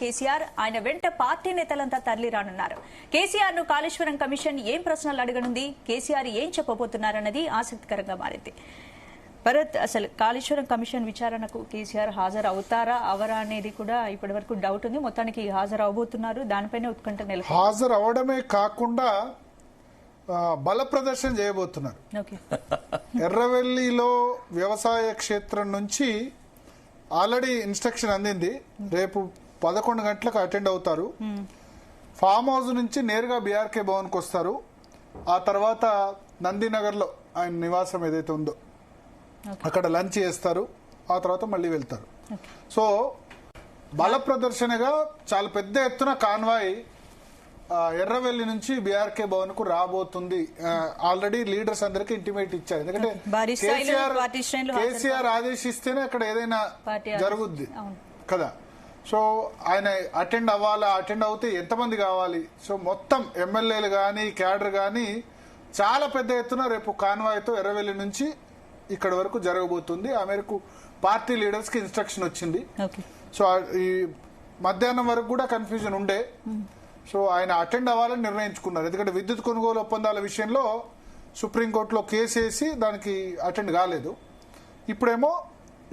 కేసీఆర్ ఆయన వెంట పార్టీ నేతలంతా తరలి రానున్నారు. కేసీఆర్ ను కాళేశ్వరం కమిషన్ ఏం ప్రశ్నలు అడగనుంది, కేసీఆర్ ఏం చెప్పబోతున్నారన్నది ఆసక్తికరంగా మారింది. భరత్, అసలు కాళేశ్వరం కమిషన్ విచారణకు కేసీఆర్ హాజరు అవుతారా అవరా అనేది కూడా ఇప్పటి వరకు డౌట్ ఉంది. మొత్తానికి హాజరు అవబోతున్నారు, దానిపైనే ఉత్కంఠ నెలకొంది. హాజరు అవడమే కాకుండా బల ప్రదర్శన చేయబోతున్నారు. ఎర్రవెల్లిలో వ్యవసాయ క్షేత్రం నుంచి ఆల్రెడీ ఇన్స్ట్రక్షన్ అందింది, రేపు 11 గంటలకు అటెండ్ అవుతారు. ఫామ్ హౌస్ నుంచి నేరుగా బీఆర్కే భవన్కి వస్తారు. ఆ తర్వాత నందినగర్ లో ఆయన నివాసం ఏదైతే ఉందో అక్కడ లంచ్ చేస్తారు. ఆ తర్వాత మళ్ళీ వెళ్తారు. సో బల ప్రదర్శనగా చాలా పెద్ద ఎత్తున కాన్వాయ్ ఎర్రవెల్లి నుంచి బీఆర్కే భవన్ కు రాబోతుంది. ఆల్రెడీ లీడర్స్ అందరికి ఇంటిమేట్ ఇచ్చారు. ఎందుకంటే కేసీఆర్ ఆదేశిస్తేనే అక్కడ ఏదైనా జరుగుద్ది కదా. సో ఆయన అటెండ్ అవ్వాలా, అటెండ్ అవుతే ఎంతమంది కావాలి, సో మొత్తం ఎమ్మెల్యేలు గాని క్యాడర్ గాని చాలా పెద్ద ఎత్తున రేపు కాన్వాయ్తో ఎర్రవెల్లి నుంచి ఇక్కడ వరకు జరగబోతుంది. ఆ మేరకు పార్టీ లీడర్స్ కి ఇన్స్ట్రక్షన్ వచ్చింది. సో ఈ మధ్యాహ్నం వరకు కూడా కన్ఫ్యూజన్ ఉండే. సో ఆయన అటెండ్ అవ్వాలని నిర్ణయించుకున్నారు. ఎందుకంటే విద్యుత్ కొనుగోలు ఒప్పందాల విషయంలో సుప్రీంకోర్టులో కేసు వేసి దానికి అటెండ్ కాలేదు. ఇప్పుడేమో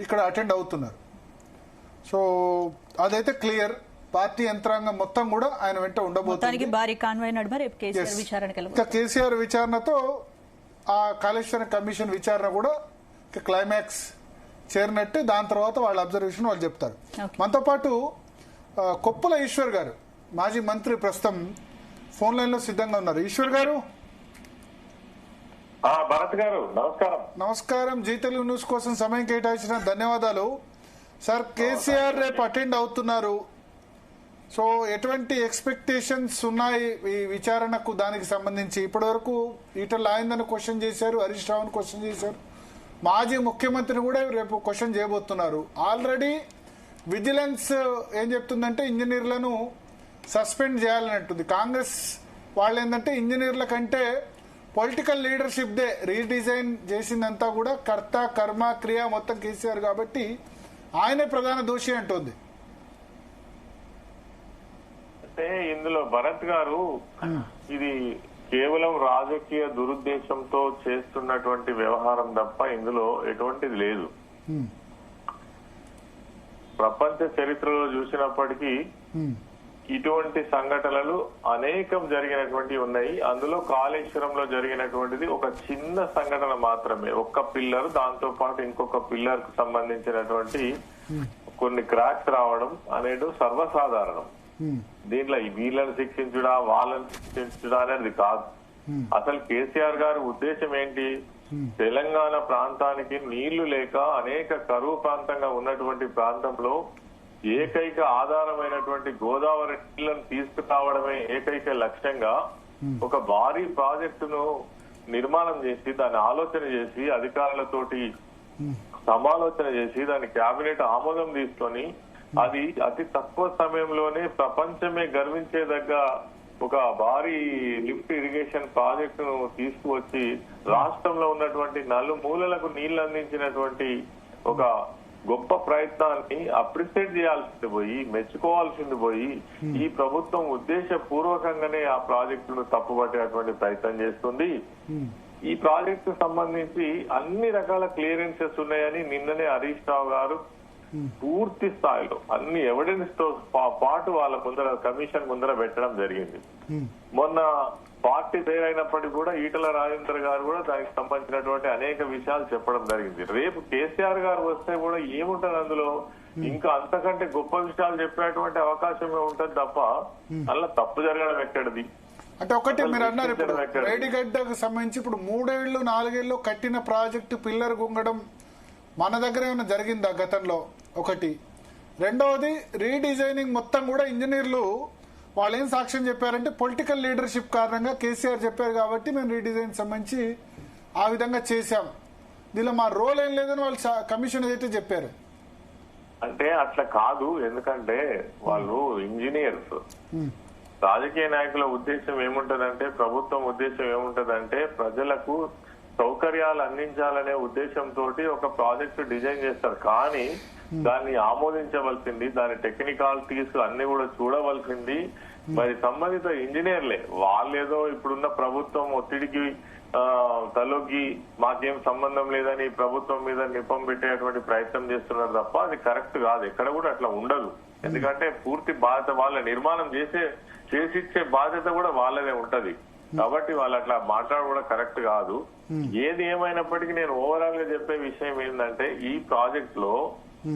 ఇక్కడ అటెండ్ అవుతున్నారు. సో అదైతే క్లియర్. పార్టీ యంత్రాంగం మొత్తం కూడా ఆయన వెంట ఉండబోతుంది. కేసీఆర్ విచారణతో ఆ కాళేశ్వరం కమిషన్ విచారణ కూడా క్లైమాక్స్ చేరినట్టు. దాని తర్వాత వాళ్ళ అబ్జర్వేషన్ వాళ్ళు చెప్తారు. మనతో పాటు కొప్పుల ఈశ్వర్ గారు, మాజీ మంత్రి, ప్రస్తుతం ఫోన్ లైన్ లో సిద్ధంగా ఉన్నారు. ఈశ్వర్ గారు. భరత్ గారు నమస్కారం. నమస్కారం. జీ తెలుగు న్యూస్ కోసం సమయం కేటాయించిన ధన్యవాదాలు. సార్, కేసీఆర్ రేపు అటెండ్ అవుతున్నారు. సో ఎటువంటి ఎక్స్పెక్టేషన్స్ ఉన్నాయి ఈ విచారణకు, దానికి సంబంధించి? ఇప్పటి వరకు ఈటల రాజేందర్ని క్వశ్చన్ చేశారు, హరీష్ రావుని క్వశ్చన్ చేశారు, మాజీ ముఖ్యమంత్రిని కూడా రేపు క్వశ్చన్ చేయబోతున్నారు. ఆల్రెడీ విజిలెన్స్ ఏం చెప్తుందంటే ఇంజనీర్లను సస్పెండ్ చేయాలని అంటుంది. కాంగ్రెస్ వాళ్ళు ఏంటంటే ఇంజనీర్ల కంటే పొలిటికల్ లీడర్షిప్ దే రీడిజైన్ చేసిందంతా కూడా కర్త కర్మ క్రియ మొత్తం కేసీఆర్ కాబట్టి ఆయనే ప్రధాన దోషి అంటుంది. అంటే ఇందులో భరత్ గారు ఇది కేవలం రాజకీయ దురుద్దేశంతో చేస్తున్నటువంటి వ్యవహారం తప్ప ఇందులో ఎటువంటిది లేదు. ప్రపంచ చరిత్రలో చూసినప్పటికీ ఇటువంటి సంఘటనలు అనేకం జరిగినటువంటివి ఉన్నాయి. అందులో కాళేశ్వరంలో జరిగినటువంటిది ఒక చిన్న సంఘటన మాత్రమే. ఒక్క పిల్లర్, దాంతో పాటు ఇంకొక పిల్లర్ కు సంబంధించినటువంటి కొన్ని క్రాక్స్ రావడం అనేది సర్వసాధారణం. దీంట్లో వీళ్ళని శిక్షించుడా వాళ్ళని శిక్షించుడా అనేది కాదు. అసలు కేసీఆర్ గారి ఉద్దేశం ఏంటి? తెలంగాణ ప్రాంతానికి నీళ్లు లేక అనేక కరువు ప్రాంతంగా ఉన్నటువంటి ప్రాంతంలో ఏకైక ఆధారమైనటువంటి గోదావరి నీళ్లను తీసుకురావడమే ఏకైక లక్ష్యంగా ఒక భారీ ప్రాజెక్టును నిర్మాణం చేసి దాన్ని ఆలోచన చేసి అధికారులతోటి సమాలోచన చేసి దాని కేబినెట్ ఆమోదం తీసుకొని అది అతి తక్కువ సమయంలోనే ప్రపంచమే గర్వించేదగ్గ ఒక భారీ లిఫ్ట్ ఇరిగేషన్ ప్రాజెక్టును తీసుకువచ్చి రాష్ట్రంలో ఉన్నటువంటి నలుమూలలకు నీళ్లు అందించినటువంటి ఒక గొప్ప ప్రయత్నాన్ని అప్రిషియేట్ చేయాల్సింది పోయి, మెచ్చుకోవాల్సింది పోయి, ఈ ప్రభుత్వం ఉద్దేశపూర్వకంగానే ఆ ప్రాజెక్టును తప్పుపట్టేటువంటి ప్రయత్నం చేస్తుంది. ఈ ప్రాజెక్టు సంబంధించి అన్ని రకాల క్లియరెన్సెస్ ఉన్నాయని నిన్ననే హరీష్ రావు గారు పూర్తి స్థాయిలో అన్ని ఎవిడెన్స్ తో పాటు వాళ్ళ ముందర కమిషన్ ముందర పెట్టడం జరిగింది. మొన్న పార్టీ పేరైనప్పటికీ కూడా ఈటల రాజేందర్ గారు కూడా దానికి సంబంధించినటువంటి అనేక విషయాలు చెప్పడం జరిగింది. రేపు కేసీఆర్ గారు వస్తే కూడా ఏముంటది అందులో, ఇంకా అంతకంటే గొప్ప విషయాలు చెప్పేటువంటి అవకాశమే ఉంటది తప్ప అలా తప్పు జరగడం ఎక్కడిది. అంటే ఒకటి మీరు అన్నారు, ఇప్పుడు రేడిగడ్డకు సంబంధించి ఇప్పుడు 3 ఏళ్లు 4 ఏళ్ళు కట్టిన ప్రాజెక్టు పిల్లర్ గుంగడం మన దగ్గర ఏమైనా జరిగిందా గతంలో? ఒకటి. రెండవది, రీడిజైనింగ్ మొత్తం కూడా ఇంజనీర్లు వాళ్ళు ఏం సాక్ష్యం చెప్పారంటే పొలిటికల్ లీడర్షిప్ కారణంగా కేసీఆర్ చెప్పారు కాబట్టి మేము రీడిజైన్ సంబంధించి ఆ విధంగా చేశాం, దీనిలో మా రోల్ ఏం లేదని వాళ్ళు కమిషన్ అయితే చెప్పారు. అంటే అట్లా కాదు. ఎందుకంటే వాళ్ళు ఇంజనీర్స్. రాజకీయ నాయకుల ఉద్దేశం ఏముంటదంటే, ప్రభుత్వం ఉద్దేశం ఏముంటదంటే ప్రజలకు సౌకర్యాలు అందించాలనే ఉద్దేశంతో ఒక ప్రాజెక్టు డిజైన్ చేస్తారు. కానీ దాన్ని ఆమోదించవలసింది, దాని టెక్నికాలిటీస్ అన్ని కూడా చూడవలసింది మరి సంబంధిత ఇంజనీర్లే. వాళ్ళేదో ఇప్పుడున్న ప్రభుత్వం ఒత్తిడికి తలొగ్గి మాకేం సంబంధం లేదని ప్రభుత్వం మీద నిపం పెట్టేటువంటి ప్రయత్నం చేస్తున్నారు తప్ప అది కరెక్ట్ కాదు. ఎక్కడ కూడా అట్లా ఉండదు. ఎందుకంటే పూర్తి బాధ్యత వాళ్ళ నిర్మాణం చేసిచ్చే బాధ్యత కూడా వాళ్ళదే ఉంటది. కాబట్టి వాళ్ళు అట్లా మాట్లాడడం కూడా కరెక్ట్ కాదు. ఏది ఏమైనప్పటికీ నేను ఓవరాల్ గా చెప్పే విషయం ఏంటంటే ఈ ప్రాజెక్ట్ లో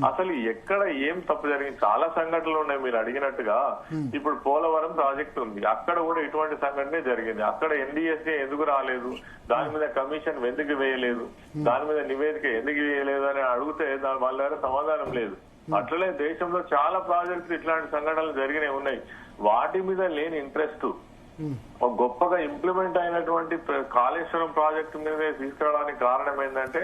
అసలు ఎక్కడ ఏం తప్పు జరిగింది. చాలా సంఘటనలు ఉన్నాయి మీరు అడిగినట్టుగా. ఇప్పుడు పోలవరం ప్రాజెక్ట్ ఉంది, అక్కడ కూడా ఇటువంటి సంఘటనే జరిగింది. అక్కడ ఎన్డీఎస్ఏ ఎందుకు రాలేదు, దాని మీద కమిషన్ ఎందుకు వేయలేదు, దాని మీద నివేదిక ఎందుకు వేయలేదు అని అడిగితే దాని వాళ్ళ దగ్గర సమాధానం లేదు. అట్లనే దేశంలో చాలా ప్రాజెక్టులు ఇట్లాంటి సంఘటనలు జరిగినవి ఉన్నాయి. వాటి మీద లేని ఇంట్రెస్ట్ గొప్పగా ఇంప్లిమెంట్ అయినటువంటి కాళేశ్వరం ప్రాజెక్టు మీద తీసుకురావడానికి కారణం ఏంటంటే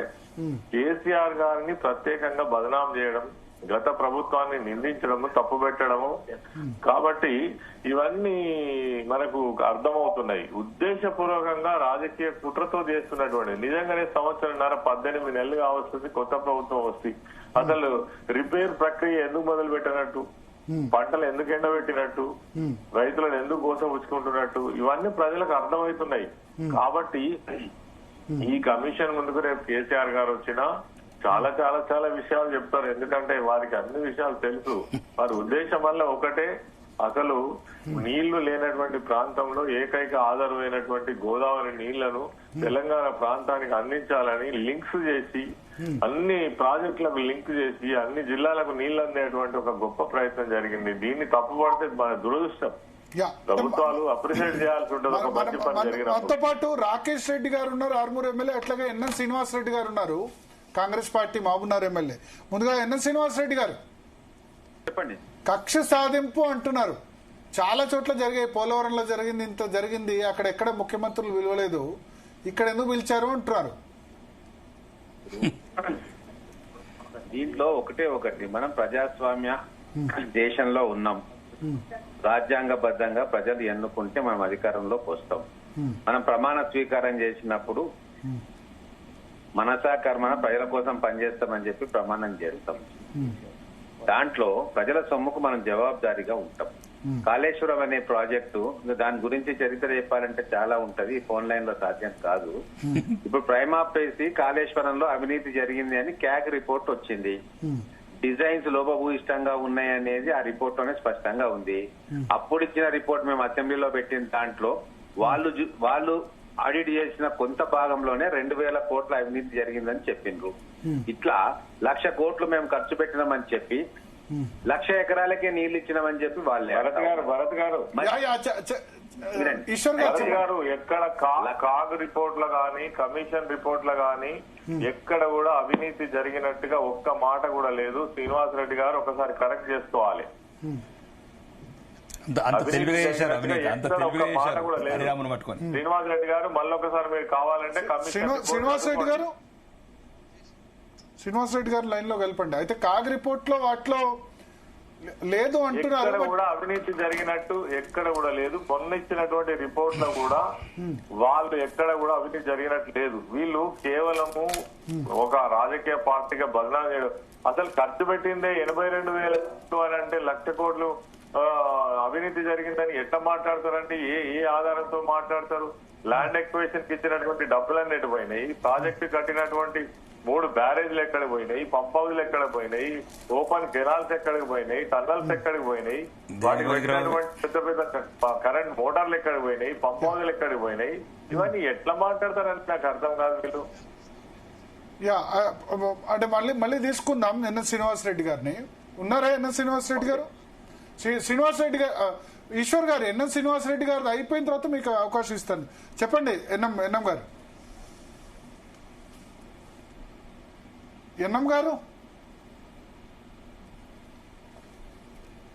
కేసీఆర్ గారిని ప్రత్యేకంగా బదనాం చేయడం, గత ప్రభుత్వాన్ని నిందించడము, తప్పు పెట్టడము. కాబట్టి ఇవన్నీ మనకు అర్థమవుతున్నాయి. ఉద్దేశపూర్వకంగా రాజకీయ కుట్రతో చేస్తున్నటువంటి, నిజంగానే 1.5 నెలలు కావస్తుంది కొత్త ప్రభుత్వం వస్తే. అసలు రిపేర్ ప్రక్రియ ఎందుకు మొదలు పెట్టినట్టు, పంటలు ఎందుకు ఎండబెట్టినట్టు, రైతులను ఎందుకు కోసపుచ్చుకుంటున్నట్టు, ఇవన్నీ ప్రజలకు అర్థమవుతున్నాయి. కాబట్టి ఈ కమిషన్ ముందుకు రేపు కేసీఆర్ గారు వచ్చినా చాలా చాలా చాలా విషయాలు చెప్తారు. ఎందుకంటే వారికి అన్ని విషయాలు తెలుసు. వారి ఉద్దేశం వల్ల ఒకటే, అసలు నీళ్లు లేనటువంటి ప్రాంతంలో ఏకైక ఆధారమైనటువంటి గోదావరి నీళ్లను తెలంగాణ ప్రాంతానికి అందించాలని లింక్స్ చేసి, అన్ని ప్రాజెక్టులకు లింక్ చేసి అన్ని జిల్లాలకు నీళ్లు అందేటువంటి ఒక గొప్ప ప్రయత్నం జరిగింది. దీన్ని తప్పుపడితే మన దురదృష్టం. ప్రభుత్వాలు అప్రిషియేట్ చేయాల్సి ఉంటుంది ఒక మంచి పని జరిగినప్పుడు. మనతో పాటు రాకేష్ రెడ్డి గారు ఉన్నారు, ఆర్మూర్ ఎమ్మెల్యే. అట్లాగే ఎన్ఎన్ శ్రీనివాస్ రెడ్డి గారు ఉన్నారు, కాంగ్రెస్ పార్టీ మహబూబ్నగర్ ఎమ్మెల్యే. ముందుగా ఎన్ఎన్ శ్రీనివాస్ రెడ్డి గారు, చెప్పండి. కక్ష సాధింపు అంటున్నారు. చాలా చోట్ల జరిగాయి, పోలవరంలో జరిగింది, ఇంత జరిగింది, అక్కడ ఎక్కడ ముఖ్యమంత్రులు విలువలేదు, ఇక్కడ ఎందుకు పిలిచారు అంటున్నారు. దీంట్లో ఒకటి, మనం ప్రజాస్వామ్య దేశంలో ఉన్నాం. రాజ్యాంగబద్ధంగా ప్రజలు ఎన్నుకుంటే మనం అధికారంలోకి వస్తాం. మనం ప్రమాణ స్వీకారం చేసినప్పుడు మనసా కర్మన ప్రజల కోసం పనిచేస్తామని చెప్పి ప్రమాణం చేస్తాం. దాంట్లో ప్రజల సొమ్ముకు మనం జవాబుదారీగా ఉంటాం. కాళేశ్వరం అనే ప్రాజెక్టు, దాని గురించి చరిత్ర చెప్పాలంటే చాలా ఉంటది, ఫోన్ లైన్ లో సాధ్యం కాదు. ఇప్పుడు ప్రైమా ఫేసి కాళేశ్వరంలో అవినీతి జరిగింది అని క్యాగ్ రిపోర్ట్ వచ్చింది. డిజైన్స్ లోపభూయిష్టంగా ఉన్నాయి అనేది ఆ రిపోర్ట్ లోనే స్పష్టంగా ఉంది. అప్పుడు ఇచ్చిన రిపోర్ట్ మేము అసెంబ్లీలో పెట్టిన దాంట్లో వాళ్ళు ఆడిట్ చేసిన కొంత భాగంలోనే 2000 కోట్ల అవినీతి జరిగిందని చెప్పిండ్రు. ఇట్లా 1,00,000 కోట్లు మేము ఖర్చు పెట్టినామని చెప్పి 1,00,000 ఎకరాలకే నీళ్లు ఇచ్చినామని చెప్పి వాళ్ళు భరత్ గారు ఎక్కడ కాగ్ రిపోర్ట్ల గాని కమిషన్ రిపోర్ట్ల గాని ఎక్కడ కూడా అవినీతి జరిగినట్టుగా ఒక్క మాట కూడా లేదు. శ్రీనివాస్ రెడ్డి గారు ఒకసారి కరెక్ట్ చేసుకోవాలి. శ్రీనివాస్ రెడ్డి గారు మళ్ళొకసారి మీరు కావాలంటే శ్రీనివాస్ రెడ్డి గారు లైన్ లో కలపండి. అయితే కాగ్ రిపోర్ట్ లో వాటిలో లేదు అంటున్నారు కూడా అవినీతి జరిగినట్టు ఎక్కడ కూడా లేదు. మొన్న ఇచ్చినటువంటి రిపోర్ట్ లో కూడా వాళ్ళు ఎక్కడ కూడా అవినీతి జరిగినట్టు లేదు. వీళ్ళు కేవలము ఒక రాజకీయ పార్టీగా బదనాం చేయడం. అసలు ఖర్చు పెట్టిందే 82,000 అని అంటే 1,00,000 కోట్లు అవినీతి జరిగిందని ఎట్లా మాట్లాడతారంటే ఏ ఆధారంతో మాట్లాడతారు? ల్యాండ్ ఎక్విజిషన్ కి ఇచ్చినటువంటి డబ్బులన్నీ ఎటు పోయినాయి? ప్రాజెక్టు కట్టినటువంటి 3 బ్యారేజ్లు ఎక్కడికి పోయినాయి? పంప్ హౌస్లు ఎక్కడ పోయినాయి? ఓపెన్ కెనాల్స్ ఎక్కడికి పోయినాయి? టన్నల్స్ ఎక్కడికి పోయినాయి? వాటికి పెట్టినటువంటి పెద్ద పెద్ద కరెంట్ మోటార్లు ఎక్కడికి పోయినాయి? పంప్ హౌస్లు ఎక్కడికి పోయినాయి? ఇవన్నీ ఎట్లా మాట్లాడతారని నాకు అర్థం కాదు. వీళ్ళు అంటే మళ్ళీ తీసుకుందాం ఎన్ఎస్ శ్రీనివాస్ రెడ్డి గారిని. ఉన్నారా ఎన్ఎస్ శ్రీనివాస్ రెడ్డి గారు? శ్రీనివాస్ రెడ్డి గారు, ఈశ్వర్ గారు, ఎన్ఎం శ్రీనివాస్ రెడ్డి గారు అయిపోయిన తర్వాత మీకు అవకాశం ఇస్తాను. చెప్పండి ఎన్ఎం గారు. ఎన్ఎం గారు,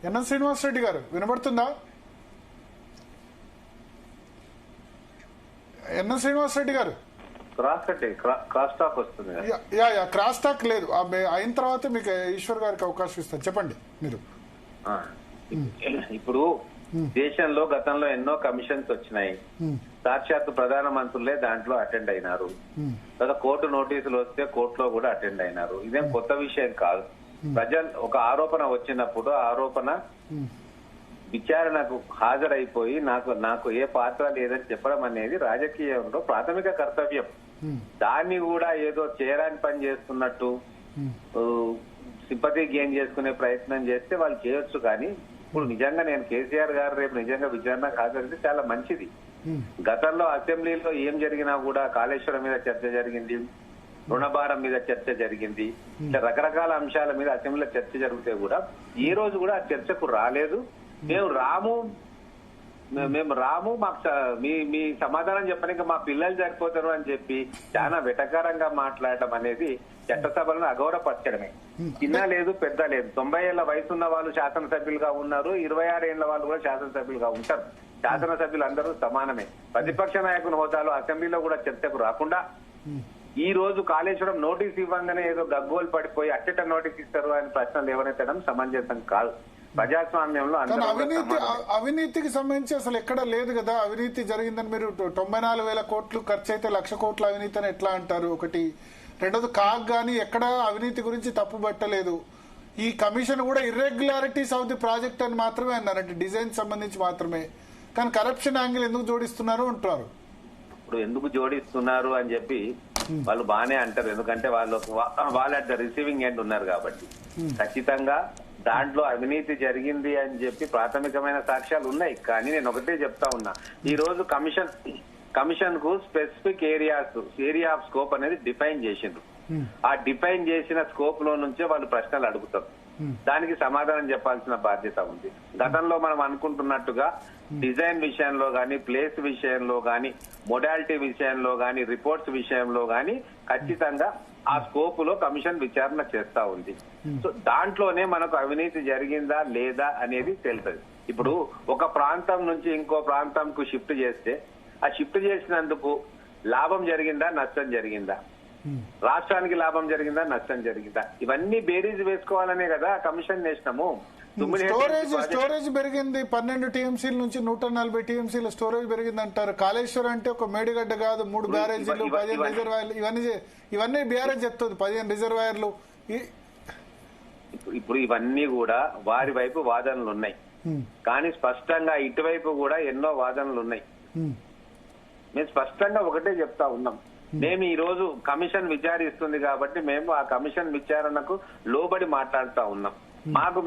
ఎన్ఎం శ్రీనివాస్ రెడ్డి గారు వినబడుతుందా? ఎన్ఎం శ్రీనివాస్ రెడ్డి గారు, క్రాస్ టాక్ వస్తుంది. క్రాస్ టాక్ లేదు, అయిన తర్వాత మీకు ఈశ్వర్ గారికి అవకాశం ఇస్తాను. చెప్పండి మీరు. ఇప్పుడు దేశంలో గతంలో ఎన్నో కమిషన్స్ వచ్చినాయి. సాక్షాత్తు ప్రధాన మంత్రులే దాంట్లో అటెండ్ అయినారు. తర్వాత కోర్టు నోటీసులు వస్తే కోర్టులో కూడా అటెండ్ అయినారు. ఇదేం కొత్త విషయం కాదు. ప్రజలు ఒక ఆరోపణ వచ్చినప్పుడు ఆ ఆరోపణ విచారణకు హాజరైపోయి నాకు ఏ పాత్ర లేదని చెప్పడం అనేది రాజకీయంలో ప్రాథమిక కర్తవ్యం. దాన్ని కూడా ఏదో చేయరాని పని చేస్తున్నట్టు సింపతి గెయిన్ చేసుకునే ప్రయత్నం చేస్తే వాళ్ళు చేయొచ్చు. కానీ ఇప్పుడు నిజంగా నేను కేసీఆర్ గారు రేపు నిజంగా విచారణకు హాజరైతే చాలా మంచిది. గతంలో అసెంబ్లీలో ఏం జరిగినా కూడా కాళేశ్వరం మీద చర్చ జరిగింది, రుణభారం మీద చర్చ జరిగింది, ఇట్లా రకరకాల అంశాల మీద అసెంబ్లీలో చర్చ జరిగితే కూడా ఏ రోజు కూడా ఆ చర్చకు రాలేదు. మేము రాము మాకు మీ సమాధానం చెప్పడానికి మా పిల్లలు సరిపోతారు అని చెప్పి చాలా వెటకారంగా మాట్లాడటం అనేది చట్టసభలను అగౌరవపరచడమే. చిన్న లేదు పెద్ద లేదు. 90 ఏళ్ల వయసు ఉన్న వాళ్ళు శాసనసభ్యులుగా ఉన్నారు, 26 ఏళ్ల వాళ్ళు కూడా శాసనసభ్యులుగా ఉంటారు. శాసనసభ్యులు అందరూ సమానమే. ప్రతిపక్ష నాయకుని హోదాలో అసెంబ్లీలో కూడా చర్చకు రాకుండా ఈ రోజు కాళేశ్వరం నోటీస్ ఇవ్వంగానే ఏదో గగ్గోలు పడిపోయి అట్టెట నోటీస్ ఇస్తారు అని ప్రశ్నలు ఎవరైతేడం సమంజసం కాదు. ప్రజాస్వామ్యంలో అవినీతికి సంబంధించి అసలు ఎక్కడ లేదు కదా. అవినీతి జరిగిందని మీరు 94,000 కోట్లు ఖర్చు అయితే 1,00,000 కోట్ల అవినీతి అని ఎట్లా అంటారు? ఒకటి. రెండోది కాగ్ గానీ ఎక్కడ అవినీతి గురించి తప్పు పట్టలేదు. ఈ కమిషన్ కూడా ఇర్రెగ్యులారిటీస్ ఆఫ్ ది ప్రాజెక్ట్ అని మాత్రమే అన్నారంటే డిజైన్ సంబంధించి మాత్రమే. కానీ కరప్షన్ యాంగిల్ ఎందుకు జోడిస్తున్నారు అంటారు. ఇప్పుడు ఎందుకు జోడిస్తున్నారు అని చెప్పి వాళ్ళు బానే అంటారు. ఎందుకంటే వాళ్ళు అట్ ద రిసీవింగ్ ఎండ్ ఉన్నారు కాబట్టి. ఖచ్చితంగా దాంట్లో అవినీతి జరిగింది అని చెప్పి ప్రాథమికమైన సాక్ష్యాలు ఉన్నాయి. కానీ నేను ఒకటే చెప్తా ఉన్నా, ఈ రోజు కమిషన్ కు స్పెసిఫిక్ ఏరియా ఆఫ్ స్కోప్ అనేది డిఫైన్ చేసిండ్రు. ఆ డిఫైన్ చేసిన స్కోప్ లో నుంచే వాళ్ళు ప్రశ్నలు అడుగుతారు. దానికి సమాధానం చెప్పాల్సిన బాధ్యత ఉంది. గతంలో మనం అనుకుంటున్నట్టుగా డిజైన్ విషయంలో గానీ, ప్లేస్ విషయంలో గానీ, మొడాలిటీ విషయంలో గానీ, రిపోర్ట్స్ విషయంలో గానీ ఖచ్చితంగా ఆ స్కోప్ లో కమిషన్ విచారణ చేస్తా ఉంది. సో దాంట్లోనే మనకు అవినీతి జరిగిందా లేదా అనేది తెలుస్తుంది. ఇప్పుడు ఒక ప్రాంతం నుంచి ఇంకో ప్రాంతంకు షిఫ్ట్ చేస్తే ఆ షిఫ్ట్ చేసినందుకు లాభం జరిగిందా, నష్టం జరిగిందా, రాష్ట్రానికి లాభం జరిగిందా, నష్టం జరిగిందా, ఇవన్నీ బేరీజ్ వేసుకోవాలనే కదా కమిషన్ వేసినాము. స్టోరేజ్ పెరిగింది 12 టీఎంసీల నుంచి 140 టీఎంసీల స్టోరేజ్ పెరిగింది అంటారు. కాళేశ్వరం అంటే ఒక మేడిగడ్డ కాదు, 3 బ్యారేజీలు, 15 రిజర్వాయర్లు, ఇవన్నీ బీఆర్ఎస్ చెప్తుంది. 15 రిజర్వాయర్లు. ఇప్పుడు ఇవన్నీ కూడా వారి వైపు వాదనలు ఉన్నాయి. కానీ స్పష్టంగా ఇటువైపు కూడా ఎన్నో వాదనలు ఉన్నాయి. మేము స్పష్టంగా ఒకటే చెప్తా ఉన్నాం, మేము ఈ రోజు కమిషన్ విచారిస్తుంది కాబట్టి మేము ఆ కమిషన్ విచారణకు లోబడి మాట్లాడుతా ఉన్నాం.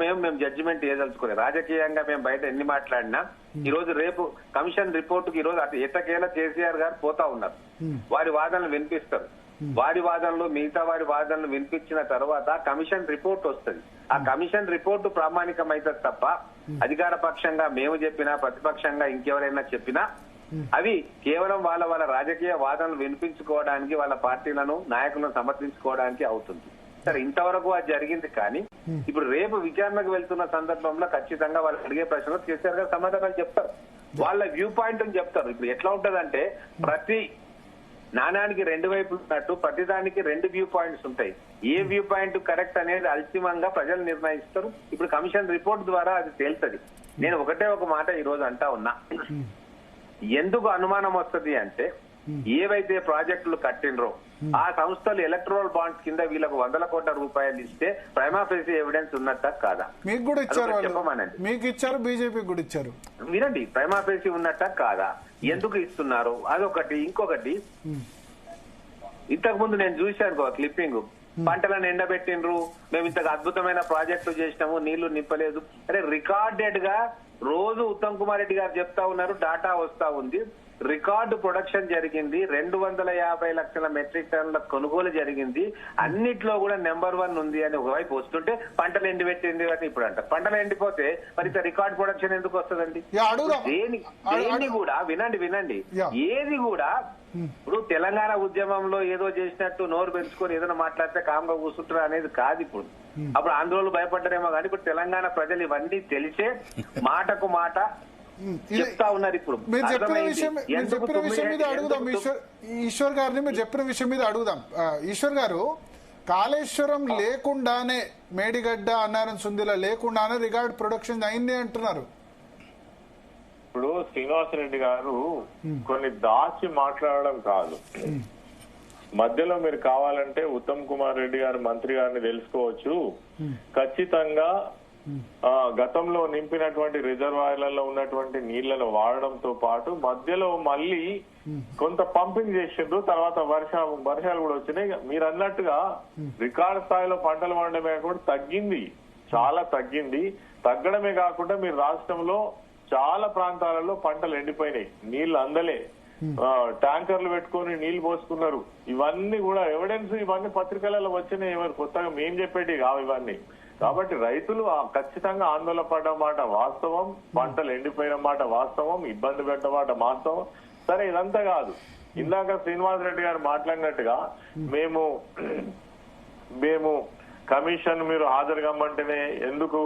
మేము జడ్జిమెంట్ ఏదలుచుకోలేదు. రాజకీయంగా మేము బయట ఎన్ని మాట్లాడినా ఈ రోజు రేపు కమిషన్ రిపోర్టుకి ఈ రోజు అటు ఎట్టకేలా కేసీఆర్ గారు పోతా ఉన్నారు. వారి వాదనలు వినిపిస్తారు. వారి వాదనలు మిగతా వారి వాదనలు వినిపించిన తర్వాత కమిషన్ రిపోర్ట్ వస్తుంది. ఆ కమిషన్ రిపోర్టు ప్రామాణికమైతే తప్ప అధికార పక్షంగా మేము చెప్పినా, ప్రతిపక్షంగా ఇంకెవరైనా చెప్పినా అవి కేవలం వాళ్ళ రాజకీయ వాదనలు వినిపించుకోవడానికి, వాళ్ళ పార్టీలను నాయకులను సమర్థించుకోవడానికి అవుతుంది. సరే, ఇంతవరకు అది జరిగింది. కానీ ఇప్పుడు రేపు విచారణకు వెళ్తున్న సందర్భంలో ఖచ్చితంగా వాళ్ళు అడిగే ప్రశ్నలు కేసీఆర్ గారు సమాధానాలు చెప్తారు. వాళ్ళ వ్యూ పాయింట్ చెప్తారు. ఇప్పుడు ఎట్లా ఉంటదంటే ప్రతి నాణానికి 2 వైపులు ఉన్నట్టు ప్రతిదానికి 2 వ్యూ పాయింట్స్ ఉంటాయి. ఏ వ్యూ పాయింట్ కరెక్ట్ అనేది అంతిమంగా ప్రజలు నిర్ణయిస్తారు. ఇప్పుడు కమిషన్ రిపోర్ట్ ద్వారా అది తేలుతుంది. నేను ఒకటే ఒక మాట ఈ రోజు అంటా ఉన్నా, ఎందుకు అనుమానం వస్తుంది అంటే ఏవైతే ప్రాజెక్టులు కట్టినరో ఆ సంస్థలు ఎలక్ట్రల్ బాండ్స్ కింద వీళ్ళకు 100 కోట్ల రూపాయలు ఇస్తే ప్రైమా ఫేసి ఎవిడెన్స్ ఉన్నట్ట కాదా? మీకు కూడా ఇచ్చారు, చెప్పమనండి. మీకు ఇచ్చారు, బీజేపీ కూడా ఇచ్చారు. వినండి, ప్రైమా ఫేసి ఉన్నట్ట కాదా, ఎందుకు ఇస్తున్నారు అదొకటి. ఇంకొకటి, ఇంతకు ముందు నేను చూశాను క్లిప్పింగ్, పంటలను ఎండబెట్టినరు, మేము ఇంతకు అద్భుతమైన ప్రాజెక్టులు చేసినాము, నీళ్లు నింపలేదు. అరే రికార్డెడ్ గా రోజు ఉత్తమ్ కుమార్ రెడ్డి గారు చెప్తా ఉన్నారు, డాటా వస్తా ఉంది. రికార్డు ప్రొడక్షన్ జరిగింది, 250 లక్షల మెట్రిక్ టన్నుల కొనుగోలు జరిగింది, అన్నిట్లో కూడా నెంబర్ 1 ఉంది అని ఒకవైపు వస్తుంటే పంటలు ఎండిపెట్టింది అని ఇప్పుడు అంట. పంటలు ఎండిపోతే మరి రికార్డ్ ప్రొడక్షన్ ఎందుకు వస్తుందండి? దేన్ని కూడా వినండి, ఏది కూడా ఇప్పుడు తెలంగాణ ఉద్యమంలో ఏదో చేసినట్టు నోరు పెంచుకొని ఏదైనా మాట్లాడితే కామ్గా కూర్చుంటారు అనేది కాదు. ఇప్పుడు అప్పుడు ఆందోళనలు భయపడ్డారేమో కానీ ఇప్పుడు తెలంగాణ ప్రజలు ఇవన్నీ తెలిసే మాటకు మాట చెప్తా ఉన్నారు. ఇప్పుడు మీరు చెప్పిన విషయం మీద అడుగుదాం ఈశ్వర్ గారిని. మీరు చెప్పిన విషయం మీద అడుగుదాం. ఈశ్వర్ గారు, కాళేశ్వరం లేకుండానే మేడిగడ్డ, అన్నారం సుందిల లేకుండానే రికార్డ్ ప్రొడక్షన్ అయింది అంటున్నారు. ఇప్పుడు శ్రీనివాసరెడ్డి గారు కొన్ని దాచి మాట్లాడడం కాదు, మధ్యలో మీరు కావాలంటే ఉత్తమ్ కుమార్ రెడ్డి గారు మంత్రి గారిని తెలుసుకోవచ్చు. ఖచ్చితంగా గతంలో నింపినటువంటి రిజర్వాయర్లలో ఉన్నటువంటి నీళ్లను వాడడంతో పాటు మధ్యలో మళ్ళీ కొంత పంపింగ్ చేసిండ్రు. తర్వాత వర్షాలు కూడా వచ్చినాయి. మీరు అన్నట్టుగా రికార్డు స్థాయిలో పంటలు పండడమే కూడా తగ్గింది, చాలా తగ్గింది. తగ్గడమే కాకుండా మీరు రాష్ట్రంలో చాలా ప్రాంతాలలో పంటలు ఎండిపోయినాయి, నీళ్లు అందలే, ట్యాంకర్లు పెట్టుకొని నీళ్లు పోసుకున్నారు. ఇవన్నీ కూడా ఎవిడెన్స్, ఇవన్నీ పత్రికలలో వచ్చినాయి. ఎవరు కొత్తగా మేం చెప్పేటి కావు ఇవన్నీ. కాబట్టి రైతులు ఖచ్చితంగా ఆందోళన పడ్డ మాట వాస్తవం, పంటలు ఎండిపోయిన మాట వాస్తవం, ఇబ్బంది పెట్ట మాట వాస్తవం. సరే, ఇదంతా కాదు. ఇందాక శ్రీనివాస్ రెడ్డి గారు మాట్లాడినట్టుగా మేము కమిషన్ మీరు హాజరు కమ్మంటేనే ఎందుకు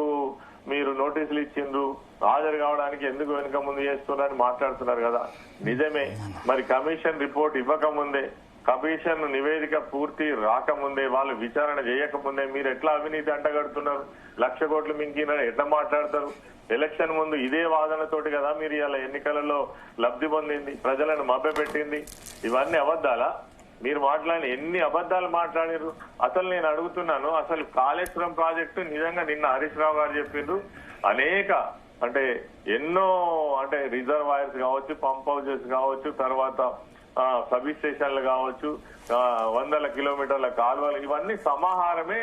మీరు నోటీసులు ఇచ్చిండ్రు, హాజరు కావడానికి ఎందుకు వెనుక ముందు చేస్తున్నారని మాట్లాడుతున్నారు కదా. నిజమే, మరి కమిషన్ రిపోర్ట్ ఇవ్వకముందే, కమిషన్ నివేదిక పూర్తి రాకముందే, వాళ్ళు విచారణ చేయకముందే మీరు ఎట్లా అవినీతి అంటగడుతున్నారు? 1,00,000 కోట్లు మింగిన ఎట్లా మాట్లాడతారు? ఎలక్షన్ ముందు ఇదే వాదనతోటి కదా మీరు ఇలా ఎన్నికలలో లబ్ధి పొందింది, ప్రజలను మభ్యపెట్టింది. ఇవన్నీ అబద్ధాలా? మీరు మాట్లాడిన ఎన్ని అబద్ధాలు మాట్లాడారు? అసలు నేను అడుగుతున్నాను, అసలు కాళేశ్వరం ప్రాజెక్టు నిజంగా నిన్న హరీష్ రావు గారు చెప్పిండ్రు, అనేక ఎన్నో రిజర్వాయర్స్ కావచ్చు, పంప్ హౌసెస్ కావచ్చు, తర్వాత సబ్ స్టేషన్లు కావచ్చు, 100 కిలోమీటర్ల కాలువలు, ఇవన్నీ సమాహారమే